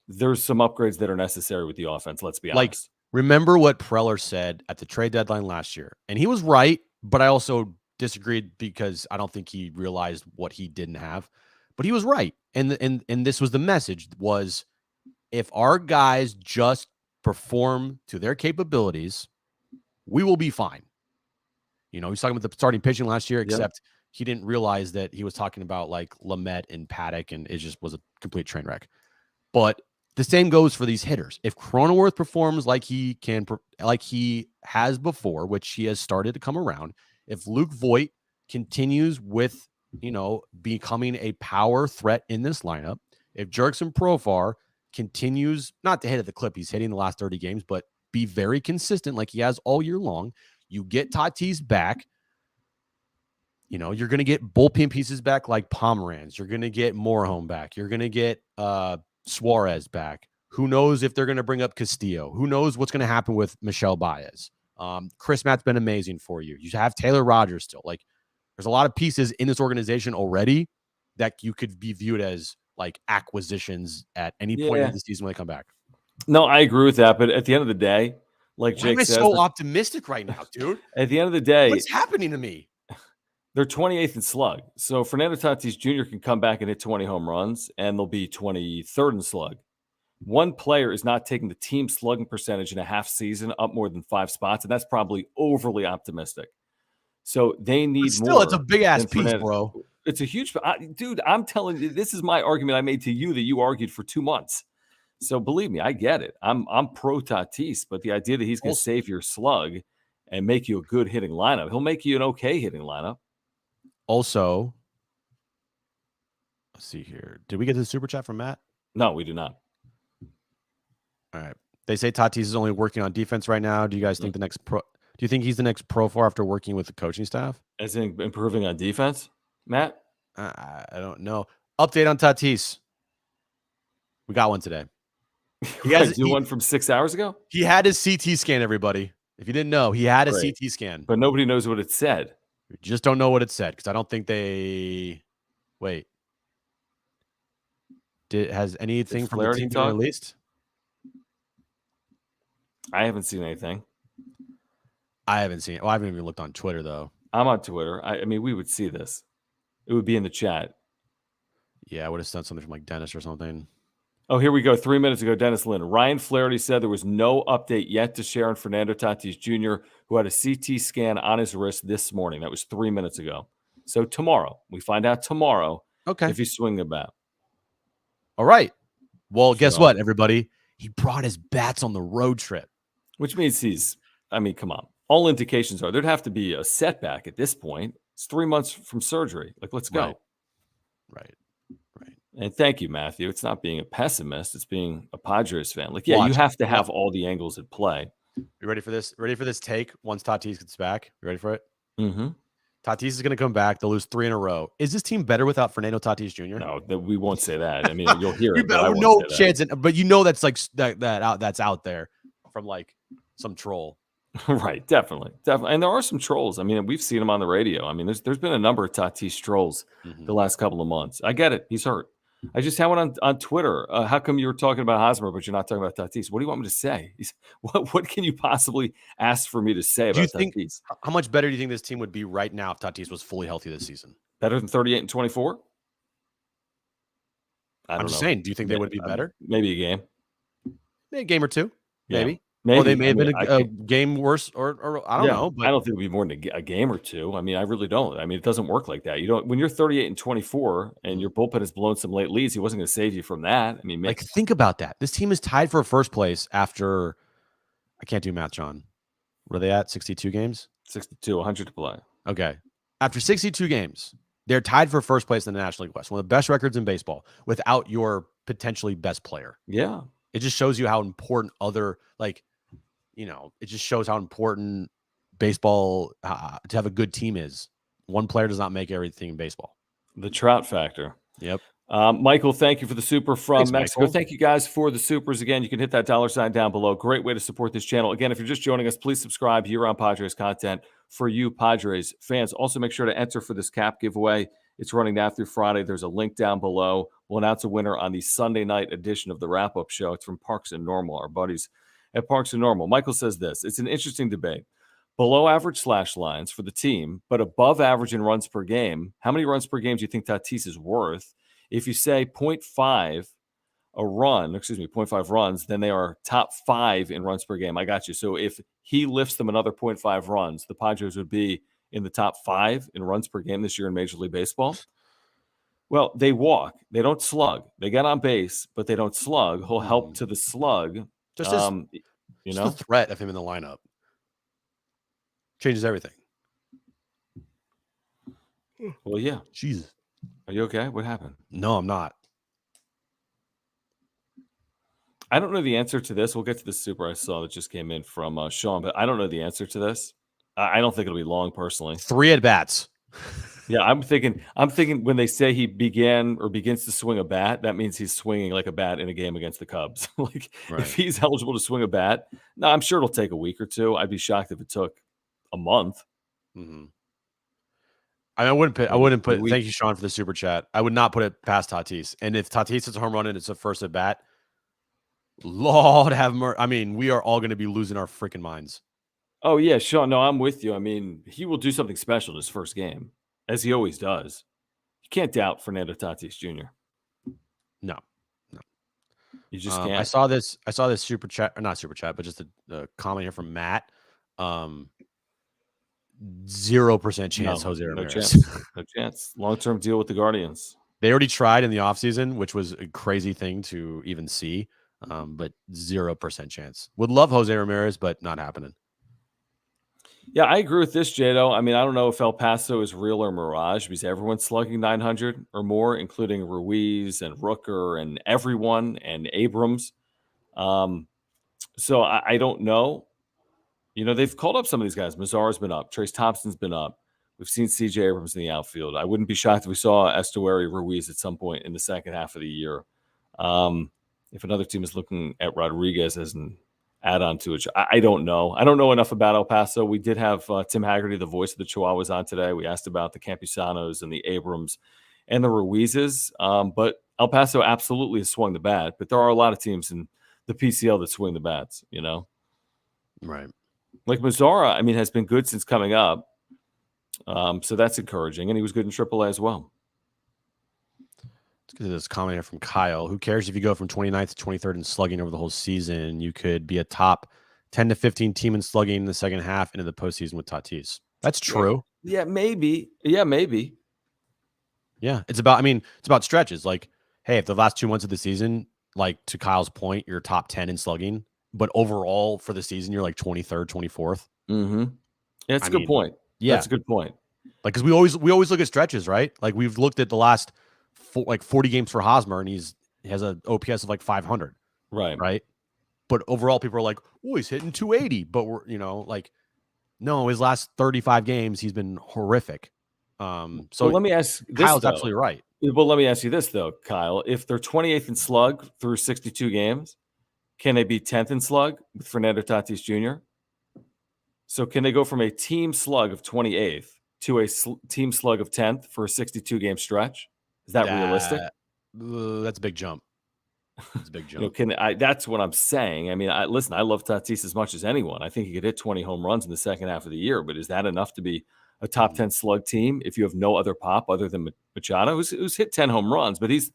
there's some upgrades that are necessary with the offense. Let's be honest. Remember what Preller said at the trade deadline last year, and he was right, but I also disagreed because I don't think he realized what he didn't have. But he was right, and this was the message: was if our guys just perform to their capabilities, we will be fine. He's talking about the starting pitching last year, except he didn't realize that he was talking about like Lamet and Paddock, and it just was a complete train wreck. But the same goes for these hitters. If Cronenworth performs like he has before, which he has started to come around, if Luke Voit continues with becoming a power threat in this lineup, if Jurickson Profar continues not to hit at the clip he's hitting the last 30 games, but be very consistent like he has all year long, you get Tatis back. You're going to get bullpen pieces back like Pomeranz. You're going to get Morejon back. You're going to get Suarez back. Who knows if they're going to bring up Castillo? Who knows what's going to happen with Michelle Baez? Chris Matt's been amazing for you. You have Taylor Rogers still. Like, there's a lot of pieces in this organization already that you could be viewed as like acquisitions at any point in the season when they come back. No, I agree with that. But at the end of the day, like Jake says, so optimistic right now, dude. At the end of the day, what's happening to me? They're 28th in slug. So Fernando Tatis Jr. can come back and hit 20 home runs, and they'll be 23rd in slug. One player is not taking the team slugging percentage in a half season up more than 5 spots, and that's probably overly optimistic. So they need more. It's a big-ass piece, bro. It's a huge – dude, I'm telling you, this is my argument I made to you that you argued for 2 months. So believe me, I get it. I'm pro Tatis, but the idea that he's going to save your slug and make you a good hitting lineup, he'll make you an okay hitting lineup. Also, let's see here. Did we get the super chat from Matt? No, we do not. All right. They say Tatis is only working on defense right now. Do you guys think do you think he's the next Profar after working with the coaching staff? As in improving on defense, Matt? I don't know. Update on Tatis. We got one today. He has one from 6 hours ago? He had his CT scan, everybody. If you didn't know, he had a CT scan. But nobody knows what it said. We just don't know what it said because I don't think they – wait. Has anything from the team been released? I haven't seen anything. I haven't seen it. Well, I haven't even looked on Twitter, though. I'm on Twitter. I mean, we would see this. It would be in the chat. Yeah, I would have sent something from like Dennis or something. Oh, here we go. 3 minutes ago, Dennis Lynn. Ryan Flaherty said there was no update yet to share on Fernando Tatis Jr., who had a CT scan on his wrist this morning. That was 3 minutes ago. So tomorrow, we find out tomorrow if he's swinging a bat. All right. Well, guess what, everybody? He brought his bats on the road trip. Which means come on. All indications are there'd have to be a setback at this point. It's 3 months from surgery. Like, let's go. Right. And thank you, Matthew. It's not being a pessimist. It's being a Padres fan. Like, yeah, you have to have all the angles at play. You ready for this? Ready for this take once Tatis gets back? You ready for it? Mm-hmm. Tatis is going to come back. They'll lose 3 in a row. Is this team better without Fernando Tatis Jr.? No, we won't say that. I mean, you'll hear it. No chance. But you know that's like that's out there from like some troll. Right, definitely. And there are some trolls. I mean, we've seen them on the radio. I mean, there's been a number of Tatis trolls the last couple of months. I get it. He's hurt. I just had one on Twitter. How come you were talking about Hosmer, but you're not talking about Tatis? What do you want me to say? What can you possibly ask for me to say about Tatis? How much better do you think this team would be right now if Tatis was fully healthy this season? Better than 38 and 24? I'm just saying, do you think they would be better? Maybe a game. Maybe a game or two. Maybe. Maybe. Or they may have been a game worse, or I don't know. But I don't think it would be more than a game or two. I mean, I really don't. I mean, it doesn't work like that. You don't. When you're 38 and 24 and your bullpen has blown some late leads, he wasn't going to save you from that. I mean, think about that. This team is tied for first place after, I can't do math, John. What are they at? 62 games? 62, 100 to play. Okay. After 62 games, they're tied for first place in the National League West, one of the best records in baseball without your potentially best player. Yeah. It just shows you how important it just shows how important baseball to have a good team is. One player does not make everything in baseball. The Trout factor. Yep. Michael, thank you for the super from Mexico. Michael. Thank you guys for the supers. Again, you can hit that $sign down below. Great way to support this channel. Again, if you're just joining us, please subscribe here on Padres content for you Padres fans. Also, make sure to enter for this cap giveaway. It's running now through Friday. There's a link down below. We'll announce a winner on the Sunday night edition of the wrap-up show. It's from Parks and Normal, our buddies at Parks and Normal. Michael says this. It's an interesting debate. Below average slash lines for the team, but above average in runs per game. How many runs per game do you think Tatis is worth? If you say 0.5 runs, then they are top 5 in runs per game. I got you. So if he lifts them another 0.5 runs, the Padres would be in the top 5 in runs per game this year in Major League Baseball. Well, they walk. They don't slug. They get on base, but they don't slug. He'll help to the slug. Just the threat of him in the lineup changes everything. Well, yeah. Jesus. Are you okay? What happened? No, I'm not. I don't know the answer to this. We'll get to the super I saw that just came in from Sean, but I don't know the answer to this. I don't think it'll be long, personally. 3 at-bats. Yeah, I'm thinking when they say he begins to swing a bat, that means he's swinging like a bat in a game against the Cubs. If he's eligible to swing a bat, no, I'm sure it'll take a week or two. I'd be shocked if it took a month. Mm-hmm. I wouldn't put. Thank you, Sean, for the super chat. I would not put it past Tatis. And if Tatis hits a home run and it's a first at bat, Lord have mercy. I mean, we are all going to be losing our freaking minds. Oh yeah, Sean. No, I'm with you. I mean, he will do something special in his first game, as he always does. You can't doubt Fernando Tatis Jr. No, you just can't. I saw this super chat, or not super chat, but just a comment here from Matt. 0% chance Jose Ramirez. No chance. Long-term deal with the Guardians. They already tried in the offseason, which was a crazy thing to even see. But 0% chance. Would love Jose Ramirez, but not happening. Yeah, I agree with this, Jado. I mean, I don't know if El Paso is real or mirage because everyone's slugging 900 or more, including Ruiz and Rooker and everyone and Abrams. So I don't know. You know, they've called up some of these guys. Mazara's been up. Trace Thompson's been up. We've seen C.J. Abrams in the outfield. I wouldn't be shocked if we saw Estuary Ruiz at some point in the second half of the year. If another team is looking at Rodriguez as an add-on to it, I don't know. I don't know enough about El Paso. We did have Tim Haggerty, the voice of the Chihuahuas, on today. We asked about the Campusanos and the Abrams and the Ruizes. But El Paso absolutely has swung the bat. But there are a lot of teams in the PCL that swing the bats, you know? Right. Like Mazzara, I mean, has been good since coming up. So that's encouraging. And he was good in AAA as well. Let's get to this comment here from Kyle. Who cares if you go from 29th to 23rd in slugging over the whole season? You could be a top 10 to 15 team in slugging in the second half into the postseason with Tatis. That's true. Yeah, maybe. Yeah, maybe. Yeah, it's about stretches. Like, hey, if the last 2 months of the season, like to Kyle's point, you're top 10 in slugging, but overall for the season, you're like 23rd, 24th. Mm-hmm. Yeah, that's a good point. Yeah, that's a good point. Like, because we always look at stretches, right? Like we've looked at the last 40 games for Hosmer, and he has an OPS of like 500, right? But overall, people are like, oh, he's hitting 280, but we're like, no, his last 35 games, he's been horrific. So let me ask this. Kyle's absolutely right. Well, let me ask you this though, Kyle. If they're 28th in slug through 62 games, can they be 10th in slug with Fernando Tatis Jr.? So can they go from a team slug of 28th to a team slug of 10th for a 62 game stretch? Is that realistic? That's a big jump. It's a big jump. That's what I'm saying. I mean, I love Tatis as much as anyone. I think he could hit 20 home runs in the second half of the year, but is that enough to be a top 10 slug team if you have no other pop other than Machado, who's hit 10 home runs, but he's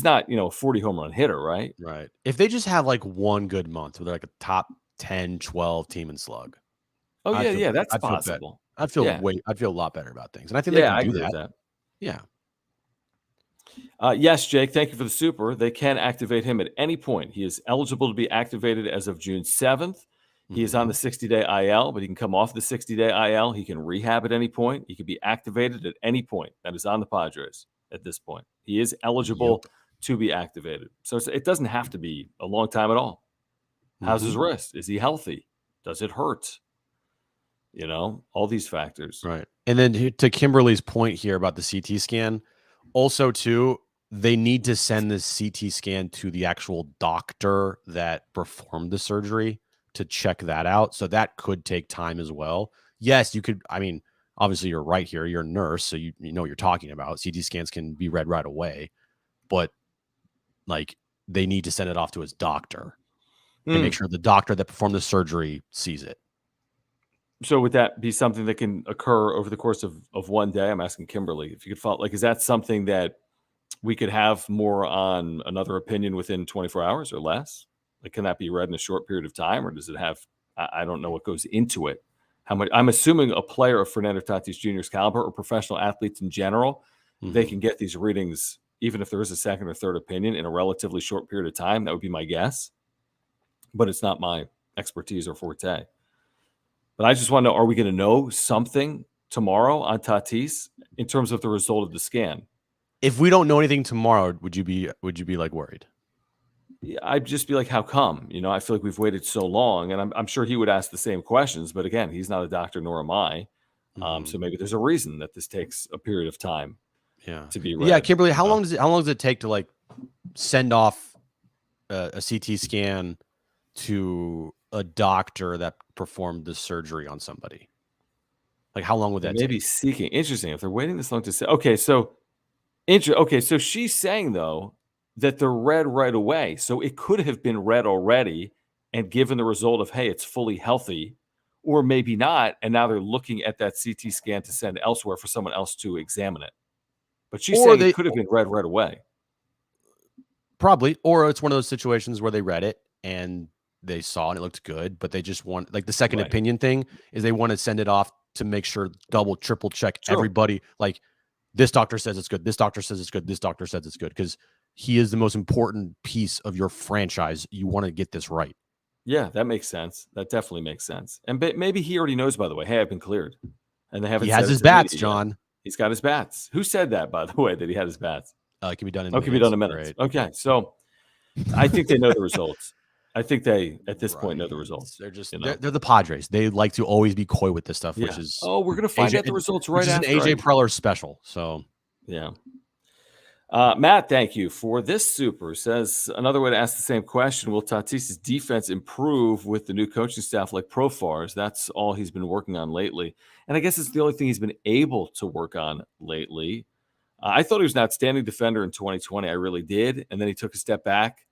not, a 40 home run hitter, right? Right. If they just have like one good month where they're like a top 10, 12 team in slug. Oh, that's possible. I'd feel a lot better about things. And I think they can do that. Yeah. Yes, Jake, thank you for the super. They can activate him at any point. He is eligible to be activated as of June 7th. He is on the 60-day IL, but he can come off the 60-day IL. He can rehab at any point. He can be activated at any point. That is on the Padres at this point. He is eligible to be activated. So it doesn't have to be a long time at all. How's his wrist? Is he healthy? Does it hurt? All these factors. Right. And then to Kimberly's point here about the CT scan, also, too, they need to send the CT scan to the actual doctor that performed the surgery to check that out. So that could take time as well. Yes, you could. I mean, obviously, you're right here. You're a nurse, so you know what you're talking about. CT scans can be read right away, but like they need to send it off to his doctor and make sure the doctor that performed the surgery sees it. So would that be something that can occur over the course of one day? I'm asking Kimberly if you could follow. Like, is that something that we could have more on another opinion within 24 hours or less? Like, can that be read in a short period of time, or does it have? I don't know what goes into it. How much? I'm assuming a player of Fernando Tatis Jr.'s caliber or professional athletes in general, they can get these readings even if there is a second or third opinion in a relatively short period of time. That would be my guess, but it's not my expertise or forte. But I just want to know, are we going to know something tomorrow on Tatis in terms of the result of the scan? If we don't know anything tomorrow, would you be like worried? Yeah, I'd just be like, how come? I feel like we've waited so long, and I'm sure he would ask the same questions. But again, he's not a doctor, nor am I. So maybe there's a reason that this takes a period of time. To be read. Yeah, Kimberly, how long does it take to like send off a CT scan to a doctor that performed the surgery on somebody? Like, how long would that maybe take? Seeking. Interesting. If they're waiting this long to say, okay, so she's saying though that they're read right away. So it could have been read already and given the result of, hey, it's fully healthy, or maybe not. And now they're looking at that CT scan to send elsewhere for someone else to examine it. But she's saying it could have been read right away. Probably. Or it's one of those situations where they read it and they saw and it looked good, but they just want, like, the second opinion thing is they want to send it off to make sure, double, triple check everybody. Like, this doctor says it's good. This doctor says it's good. This doctor says it's good. Because he is the most important piece of your franchise. You want to get this right. Yeah, that makes sense. That definitely makes sense. And maybe he already knows, by the way, hey, I've been cleared. And they haven't. He has his bats, John. Yet. He's got his bats. Who said that, by the way, that he had his bats? It can be done in minutes. Can be done in minutes. Right. Okay, so I think they know the results. I think they, at this point, know the results. They're just they're the Padres. They like to always be coy with this stuff, which is we're going to find out the results right after. It's an AJ Preller special. So yeah. Matt, thank you for this super. Says another way to ask the same question: will Tatis's defense improve with the new coaching staff like Profar's? That's all he's been working on lately, and I guess it's the only thing he's been able to work on lately. I thought he was an outstanding defender in 2020. I really did, and then he took a step back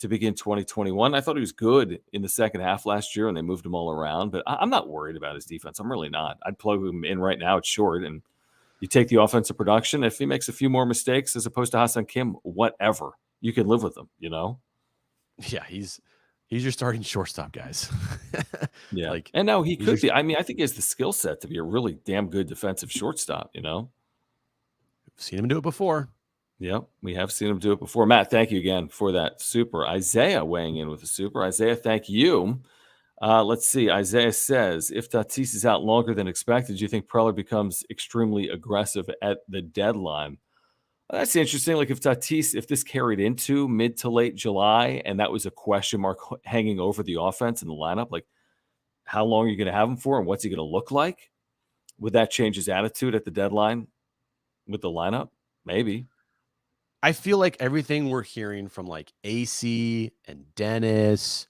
to begin 2021. I thought he was good in the second half last year, and they moved him all around. But I'm not worried about his defense. I'm really not. I'd plug him in right now at short, and you take the offensive production. If he makes a few more mistakes as opposed to Hassan Kim, whatever, you can live with him, Yeah, he's your starting shortstop, guys. Yeah. And now he could be. I mean, I think he has the skill set to be a really damn good defensive shortstop, We've seen him do it before. Yep, we have seen him do it before. Matt, thank you again for that super. Isaiah weighing in with a super. Isaiah, thank you. Let's see. Isaiah says, if Tatis is out longer than expected, do you think Preller becomes extremely aggressive at the deadline? That's interesting. Like if this carried into mid to late July and that was a question mark hanging over the offense and the lineup, like how long are you going to have him for and what's he going to look like? Would that change his attitude at the deadline with the lineup? Maybe. I feel like everything we're hearing from like AC and Dennis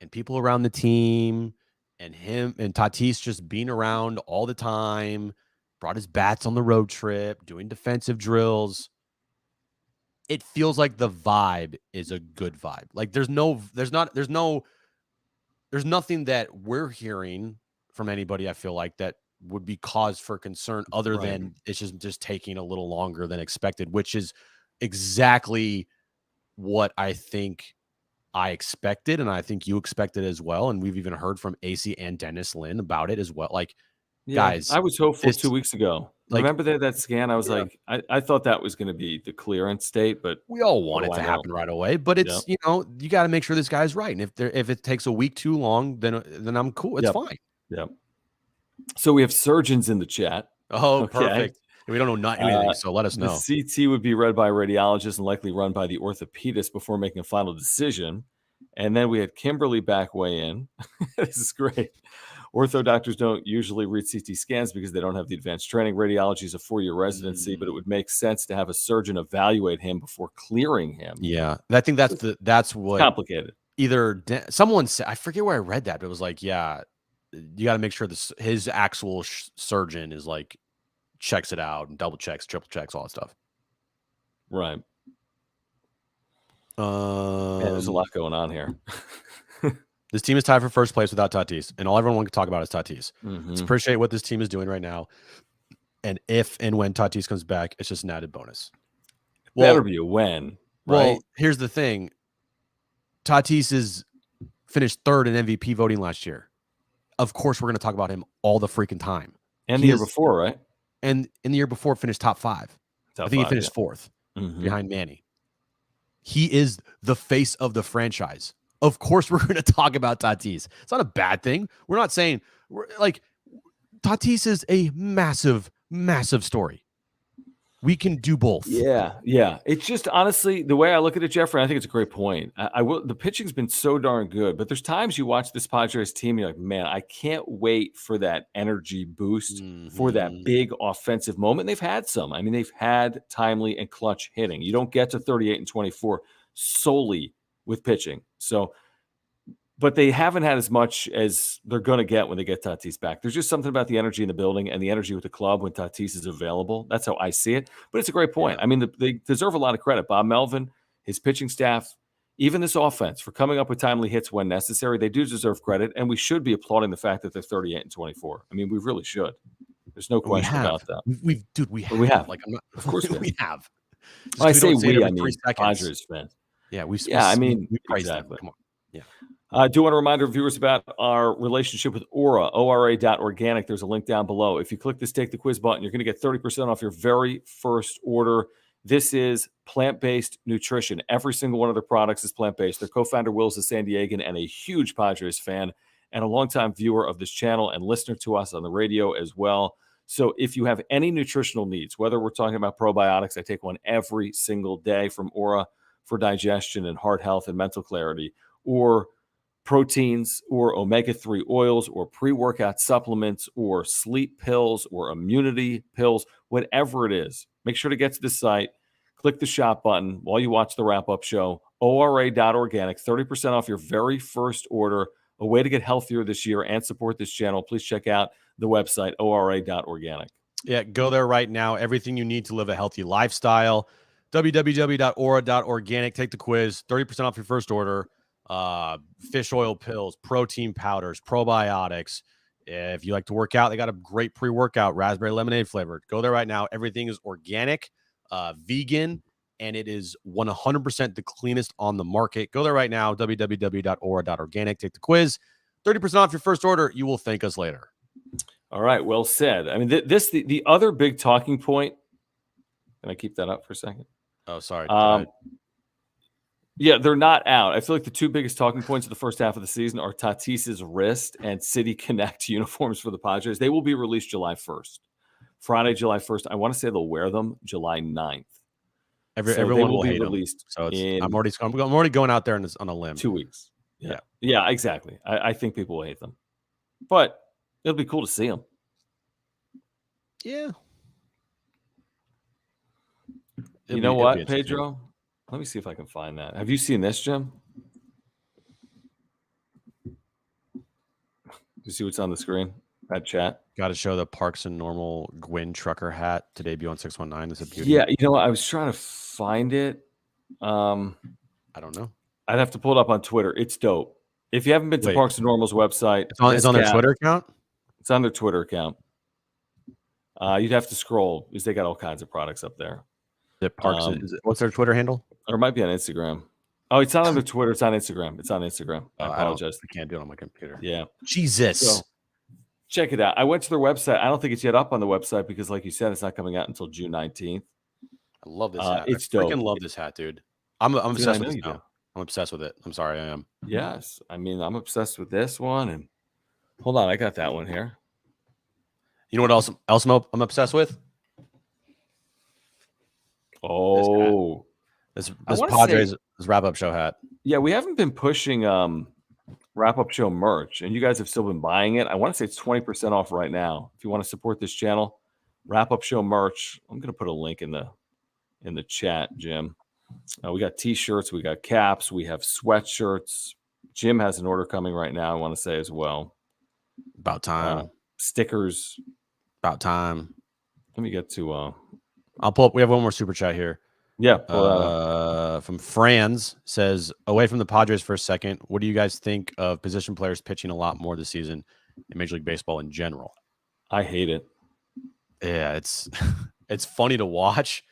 and people around the team and him and Tatis just being around all the time, brought his bats on the road trip, doing defensive drills. It feels like the vibe is a good vibe. Like there's nothing that we're hearing from anybody, I feel like, that would be cause for concern other than it's just taking a little longer than expected, which is exactly what I think I expected, and I think you expected as well. And we've even heard from AC and Dennis Lin about it as well. Like, guys, I was hopeful 2 weeks ago. Remember that scan? I was like, I thought that was going to be the clearance date, but we all want it to happen right away. But it's you got to make sure this guy's right. And if it takes a week too long, then I'm cool. It's fine. Yeah. So we have surgeons in the chat. Oh, okay. Perfect. We don't know anything, so let us know. The CT would be read by a radiologist and likely run by the orthopedist before making a final decision. And then we had Kimberly back weigh in. This is great. Ortho doctors don't usually read CT scans because they don't have the advanced training. Radiology is a 4-year residency, but it would make sense to have a surgeon evaluate him before clearing him. Yeah, I think that's what complicated. Either someone said, I forget where I read that, but it was like, yeah, you got to make sure his actual surgeon is like checks it out and double checks, triple checks, all that stuff. Right. There's a lot going on here. This team is tied for first place without Tatis, and all everyone can talk about is Tatis. Let's appreciate what this team is doing right now. And if and when Tatis comes back, it's just an added bonus. Better be a win, right? Well, here's the thing. Tatis is finished third in MVP voting last year. Of course, we're going to talk about him all the freaking time. And the year before, right? And in the year before, finished top 5. I think he finished 4th behind Manny. He is the face of the franchise. Of course, we're going to talk about Tatis. It's not a bad thing. We're not saying Tatis is a massive, massive story. We can do both. Yeah. It's just honestly the way I look at it, Jeffrey. I think it's a great point. The pitching's been so darn good, but there's times you watch this Padres team, and you're like, man, I can't wait for that energy boost for that big offensive moment. And they've had some. I mean, they've had timely and clutch hitting. You don't get to 38 and 24 solely with pitching. So, but they haven't had as much as they're going to get when they get Tatis back. There's just something about the energy in the building and the energy with the club when Tatis is available. That's how I see it. But it's a great point. Yeah. I mean, they deserve a lot of credit. Bob Melvin, his pitching staff, even this offense for coming up with timely hits when necessary. They do deserve credit, and we should be applauding the fact that they're 38 and 24. I mean, we really should. There's no question about that. We have. Like, of course we have. Well, I say we. I mean, Padres fans. Yeah, we praise them. Come on. Yeah. I do want to remind our viewers about our relationship with Aura, ORA.organic. There's a link down below. If you click this Take the Quiz button, you're going to get 30% off your very first order. This is plant-based nutrition. Every single one of their products is plant-based. Their co-founder, Will, is a San Diegan and a huge Padres fan and a longtime viewer of this channel and listener to us on the radio as well. So if you have any nutritional needs, whether we're talking about probiotics, I take one every single day from Aura for digestion and heart health and mental clarity, or proteins or omega-3 oils or pre-workout supplements or sleep pills or immunity pills, whatever it is, make sure to get to the site, click the shop button while you watch the wrap-up show, ORA.organic, 30% off your very first order, a way to get healthier this year and support this channel. Please check out the website, ORA.organic. Yeah, go there right now. Everything you need to live a healthy lifestyle. www.aura.organic. Take the quiz. 30% off your first order. Fish oil pills, protein powders, probiotics. If you like to work out, they got a great pre-workout, raspberry lemonade flavored. Go there right now. Everything is organic, vegan, and it is 100% the cleanest on the market. Go there right now, www.aura.organic. Take the quiz. 30% off your first order. You will thank us later. All right, well said. I mean, the other big talking point. Can I keep that up for a second? Oh, sorry. Yeah, they're not out. I feel like the two biggest talking points of the first half of the season are Tatis's wrist and City Connect uniforms for the Padres. They will be released July 1st. Friday, July 1st. I want to say they'll wear them July 9th. Everyone will be released. So I'm already going out there on a limb. 2 weeks. Yeah, exactly. I think people will hate them, but it'll be cool to see them. Yeah. You know what, Pedro? Let me see if I can find that. Have you seen this, Jim? You see what's on the screen? That chat. Got to show the Parks and Normal Gwyn Trucker hat to debut on 619. It's a beauty. Yeah, you know what? I was trying to find it. I don't know. I'd have to pull it up on Twitter. It's dope. If you haven't been to Parks and Normal's website, it's on their Twitter account? It's on their Twitter account. You'd have to scroll because they got all kinds of products up there. What's their Twitter handle? Or it might be on Instagram. Oh, it's not on their Twitter. It's on Instagram. It's on Instagram. I apologize. I can't do it on my computer. Yeah. Jesus. So, check it out. I went to their website. I don't think it's yet up on the website because, like you said, it's not coming out until June 19th. I love this hat. It's I freaking love this hat, dude. I'm obsessed with it now. I'm obsessed with it. I'm sorry, I am. Yes. I mean, I'm obsessed with this one. And hold on, I got that one here. You know what else I'm obsessed with? Oh. This Padres wrap-up show hat. Yeah, we haven't been pushing wrap-up show merch, and you guys have still been buying it. I want to say it's 20% off right now. If you want to support this channel, wrap-up show merch. I'm going to put a link in the chat, Jim. We got T-shirts, we got caps, we have sweatshirts. Jim has an order coming right now, I want to say as well. About time. Stickers. About time. Let me get to I'll pull up. We have one more super chat here. Yeah. From Franz says, away from the Padres for a second, what do you guys think of position players pitching a lot more this season in Major League Baseball in general? I hate it. Yeah, it's funny to watch,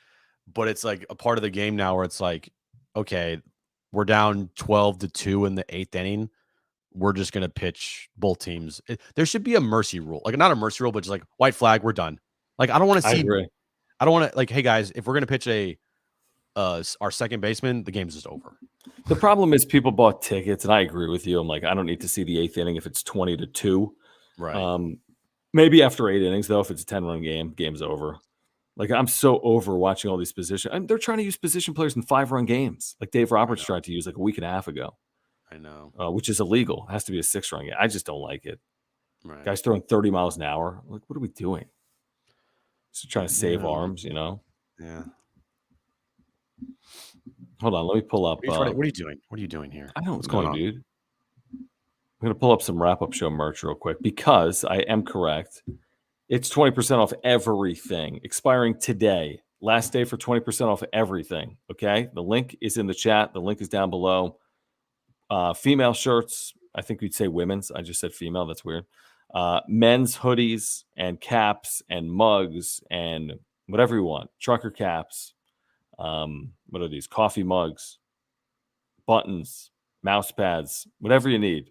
but it's like a part of the game now where it's like, okay, we're down 12-2 in the 8th inning. We're just going to pitch both teams. There should be a mercy rule. Like, not a mercy rule, but just like white flag, we're done. Like, I don't want to see. I don't want to, like, hey, guys, if we're going to pitch our second baseman, the game's just over. The problem is people bought tickets, and I agree with you. I'm like, I don't need to see the 8th inning if it's 20-2. Right. Maybe after 8 innings, though, if it's a 10-run game, game's over. Like, I'm so over watching all these positions. And they're trying to use position players in 5-run games, like Dave Roberts tried to use like a week and a half ago. I know. Which is illegal. It has to be a 6-run game. I just don't like it. Right. Guys throwing 30 miles an hour. Like, what are we doing? Just trying to save arms, you know? Yeah. Hold on. Let me pull up. What are you doing? What are you doing here? I don't know, what's going on, dude. I'm going to pull up some wrap-up show merch real quick because I am correct. It's 20% off everything, expiring today. Last day for 20% off everything, okay? The link is in the chat. The link is down below. Female shirts. I think we'd say women's. I just said female. That's weird. Men's hoodies and caps and mugs and whatever you want. Trucker caps. What are these? Coffee mugs, buttons, mouse pads, whatever you need.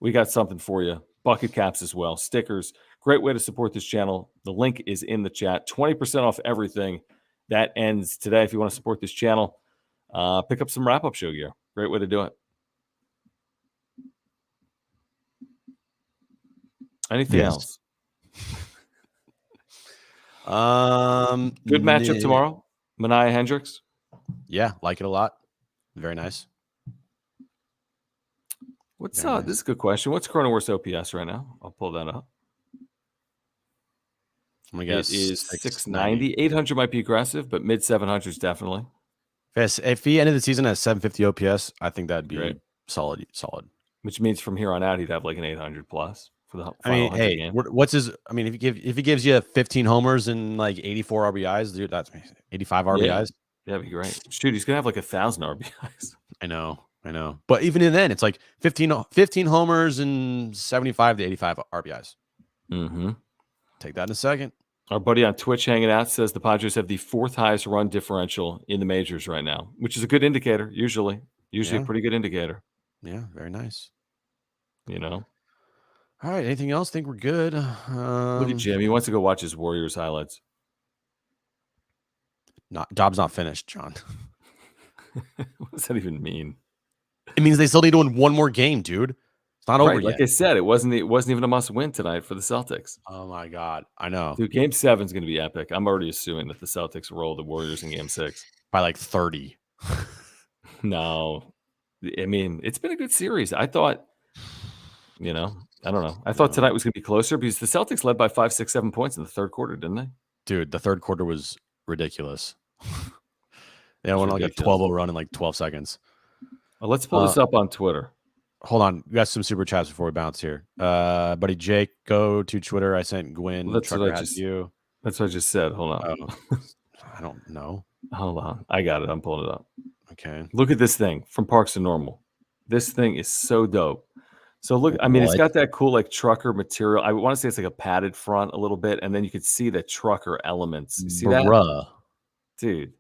We got something for you. Bucket caps as well. Stickers. Great way to support this channel. The link is in the chat. 20% off everything. That ends today. If you want to support this channel, pick up some wrap-up show gear. Great way to do it. Anything else? Good matchup tomorrow. Manny Hendricks. Yeah, like it a lot. Very nice. What's This is a good question. What's Cronenworth's OPS right now? I'll pull that up. I'm gonna guess it is 690. 800 might be aggressive, but mid 700s definitely. If he ended the season at 750 OPS, I think that'd be great. Solid. Which means from here on out, he'd have like an 800 plus for the final. I mean, hey, game. What's his? I mean, if he gives you 15 homers and like 84 RBIs, dude, that's 85 RBIs. Yeah, that'd be great. Shoot, he's gonna have like 1,000 RBIs. I know. But even then, it's like 15 homers and 75 to 85 RBIs. Mm-hmm. Take that in a second. Our buddy on Twitch hanging out says the Padres have the 4th highest run differential in the majors right now, which is a good indicator. Usually a pretty good indicator. Yeah, very nice. All right. Anything else? Think we're good. Look at Jim. He wants to go watch his Warriors highlights. Job's not finished, John. What does that even mean? It means they still need to win one more game, dude. It's not over yet. Like I said, it wasn't even a must-win tonight for the Celtics. Oh my God, I know. Dude, Game 7 is going to be epic. I'm already assuming that the Celtics roll the Warriors in Game 6 by like 30. No, I mean it's been a good series. I thought, I don't know. I thought tonight was going to be closer because the Celtics led by 5, 6, 7 points in the third quarter, didn't they? Dude, the third quarter was ridiculous. They went like a 12-0 run in like 12 seconds. Well, let's pull this up on Twitter. Hold on. We got some super chats before we bounce here. Buddy Jake, go to Twitter. I sent Gwen. That's what I just said. Hold on. Oh, I don't know. Hold on. I got it. I'm pulling it up. Okay. Look at this thing from Parks and Normal. This thing is so dope. So look, I mean, it's got that cool like trucker material. I want to say it's like a padded front a little bit, and then you could see the trucker elements. You see that? Dude.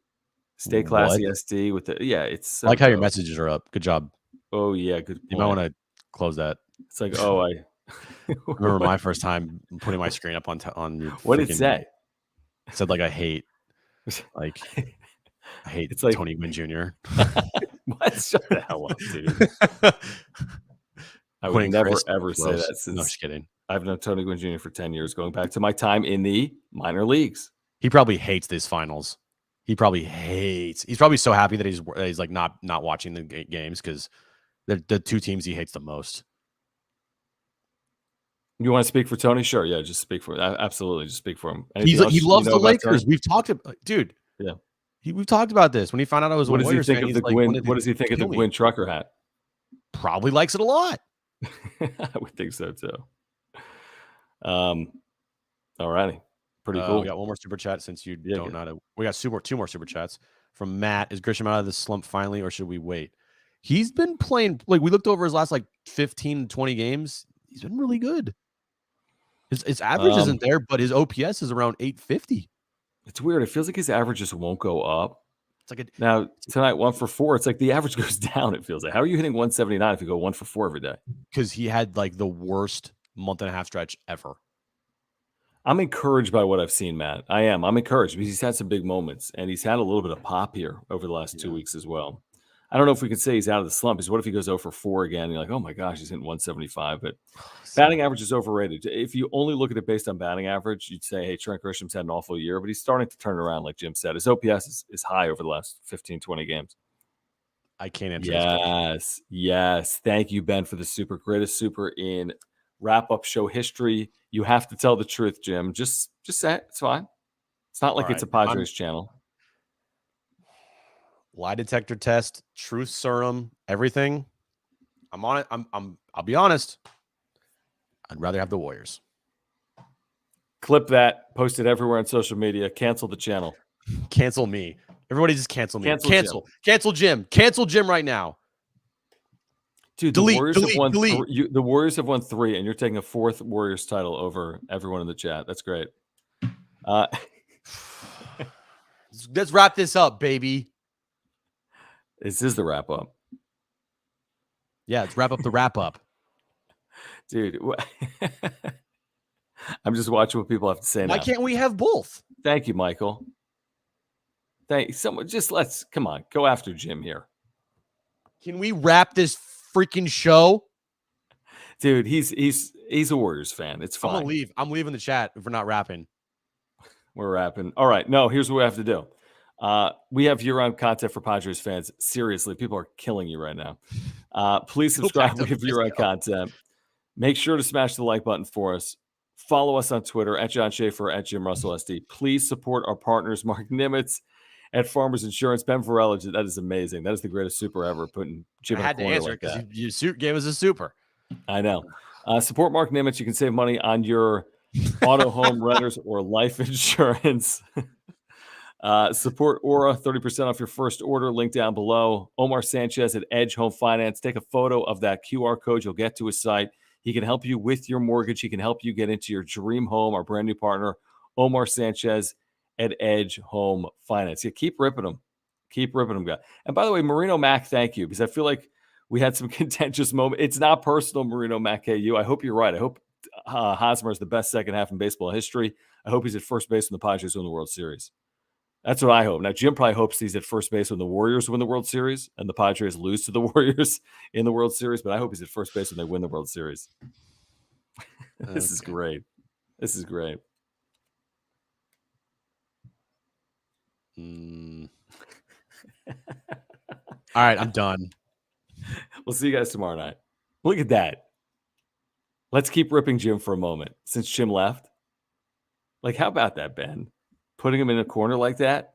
Stay classy SD with the it's so I like how your messages are up. Good job. Oh yeah, good point. You might want to close that. It's like, I remember my first time putting my screen up on your what did it say? It said like I hate it's like Tony Gwynn Jr. What? Shut the hell up, dude. I would never ever say that since no, just kidding. I've known Tony Gwynn Jr. for 10 years, going back to my time in the minor leagues. He probably hates these finals. He's probably so happy that he's like not watching the games because they're the two teams he hates the most. You want to speak for Tony? Sure. Yeah, just speak for him. Absolutely. Just speak for him. He loves the Lakers. We've talked about, dude. Yeah. We've talked about this. When he found out I was what does he think of the Gwynn? What does he think of the Gwynn trucker hat? Probably likes it a lot. I would think so too. All righty. Pretty cool. We got one more super chat since you don't know how to. We got two more super chats from Matt. Is Grisham out of the slump finally, or should we wait? He's been playing, like we looked over his last like 15, 20 games. He's been really good. His average isn't there, but his OPS is around 850. It's weird. It feels like his average just won't go up. It's like now tonight 1 for 4. It's like the average goes down. It feels like. How are you hitting 179 if you go 1 for 4 every day? Because he had like the worst month and a half stretch ever. I'm encouraged by what I've seen, Matt. I am. I'm encouraged because he's had some big moments, and he's had a little bit of pop here over the last 2 weeks as well. I don't know if we could say he's out of the slump. Because what if he goes 0 for 4 again? And you're like, oh my gosh, he's hitting 175. But batting average is overrated. If you only look at it based on batting average, you'd say, hey, Trent Grisham's had an awful year, but he's starting to turn around, like Jim said. His OPS is high over the last 15, 20 games. I can't answer this. Yes. Thank you, Ben, for the super. Greatest super in wrap-up show history. You have to tell the truth, Jim. Just say it. It's fine. It's not like it's a Padres channel. Lie detector test, truth serum, everything. I'm on it. I'll be honest. I'd rather have the Warriors. Clip that. Post it everywhere on social media. Cancel the channel. Cancel me. Everybody just cancel me. Cancel Jim. Cancel Jim right now. Dude, the Warriors have won 3, and you're taking a 4th Warriors title over everyone in the chat. That's great. Let's wrap this up, baby. This is the wrap up. Yeah, let's wrap up the wrap up. Dude, I'm just watching what people have to say now. Why can't we have both? Thank you, Michael. Come on, go after Jim here. Can we wrap this freaking show? Dude, he's a Warriors fan. It's fine. I'm gonna leave. I'm leaving the chat if we're not rapping. We're rapping. All right. No, here's what we have to do. We have year-round content for Padres fans. Seriously, people are killing you right now. Please subscribe. We have year-round content. Make sure to smash the like button for us. Follow us on Twitter at John Schaefer, at Jim Russell SD. Please support our partners, Mark Nimitz at Farmers Insurance. Ben Varela, that is amazing. That is the greatest super ever. Putting Jim in a corner answer like that. You gave us a super. I know. Support Mark Nimitz. You can save money on your auto, home, renters, or life insurance. Support Aura, 30% off your first order. Link down below. Omar Sanchez at Edge Home Finance. Take a photo of that QR code. You'll get to his site. He can help you with your mortgage. He can help you get into your dream home. Our brand new partner, Omar Sanchez at Edge Home Finance. Yeah, keep ripping them. Keep ripping them, guy. And by the way, Marino Mac, thank you, because I feel like we had some contentious moments. It's not personal, Marino Mac KU. I hope you're right. I hope Hosmer is the best second half in baseball history. I hope he's at first base when the Padres win the World Series. That's what I hope. Now, Jim probably hopes he's at first base when the Warriors win the World Series and the Padres lose to the Warriors in the World Series, but I hope he's at first base when they win the World Series. This is great. This is great. All right, I'm done. We'll see you guys tomorrow night. Look at that. Let's keep ripping Jim for a moment since Jim left. Like, how about that, Ben? Putting him in a corner like that?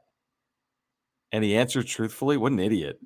And he answered truthfully? What an idiot.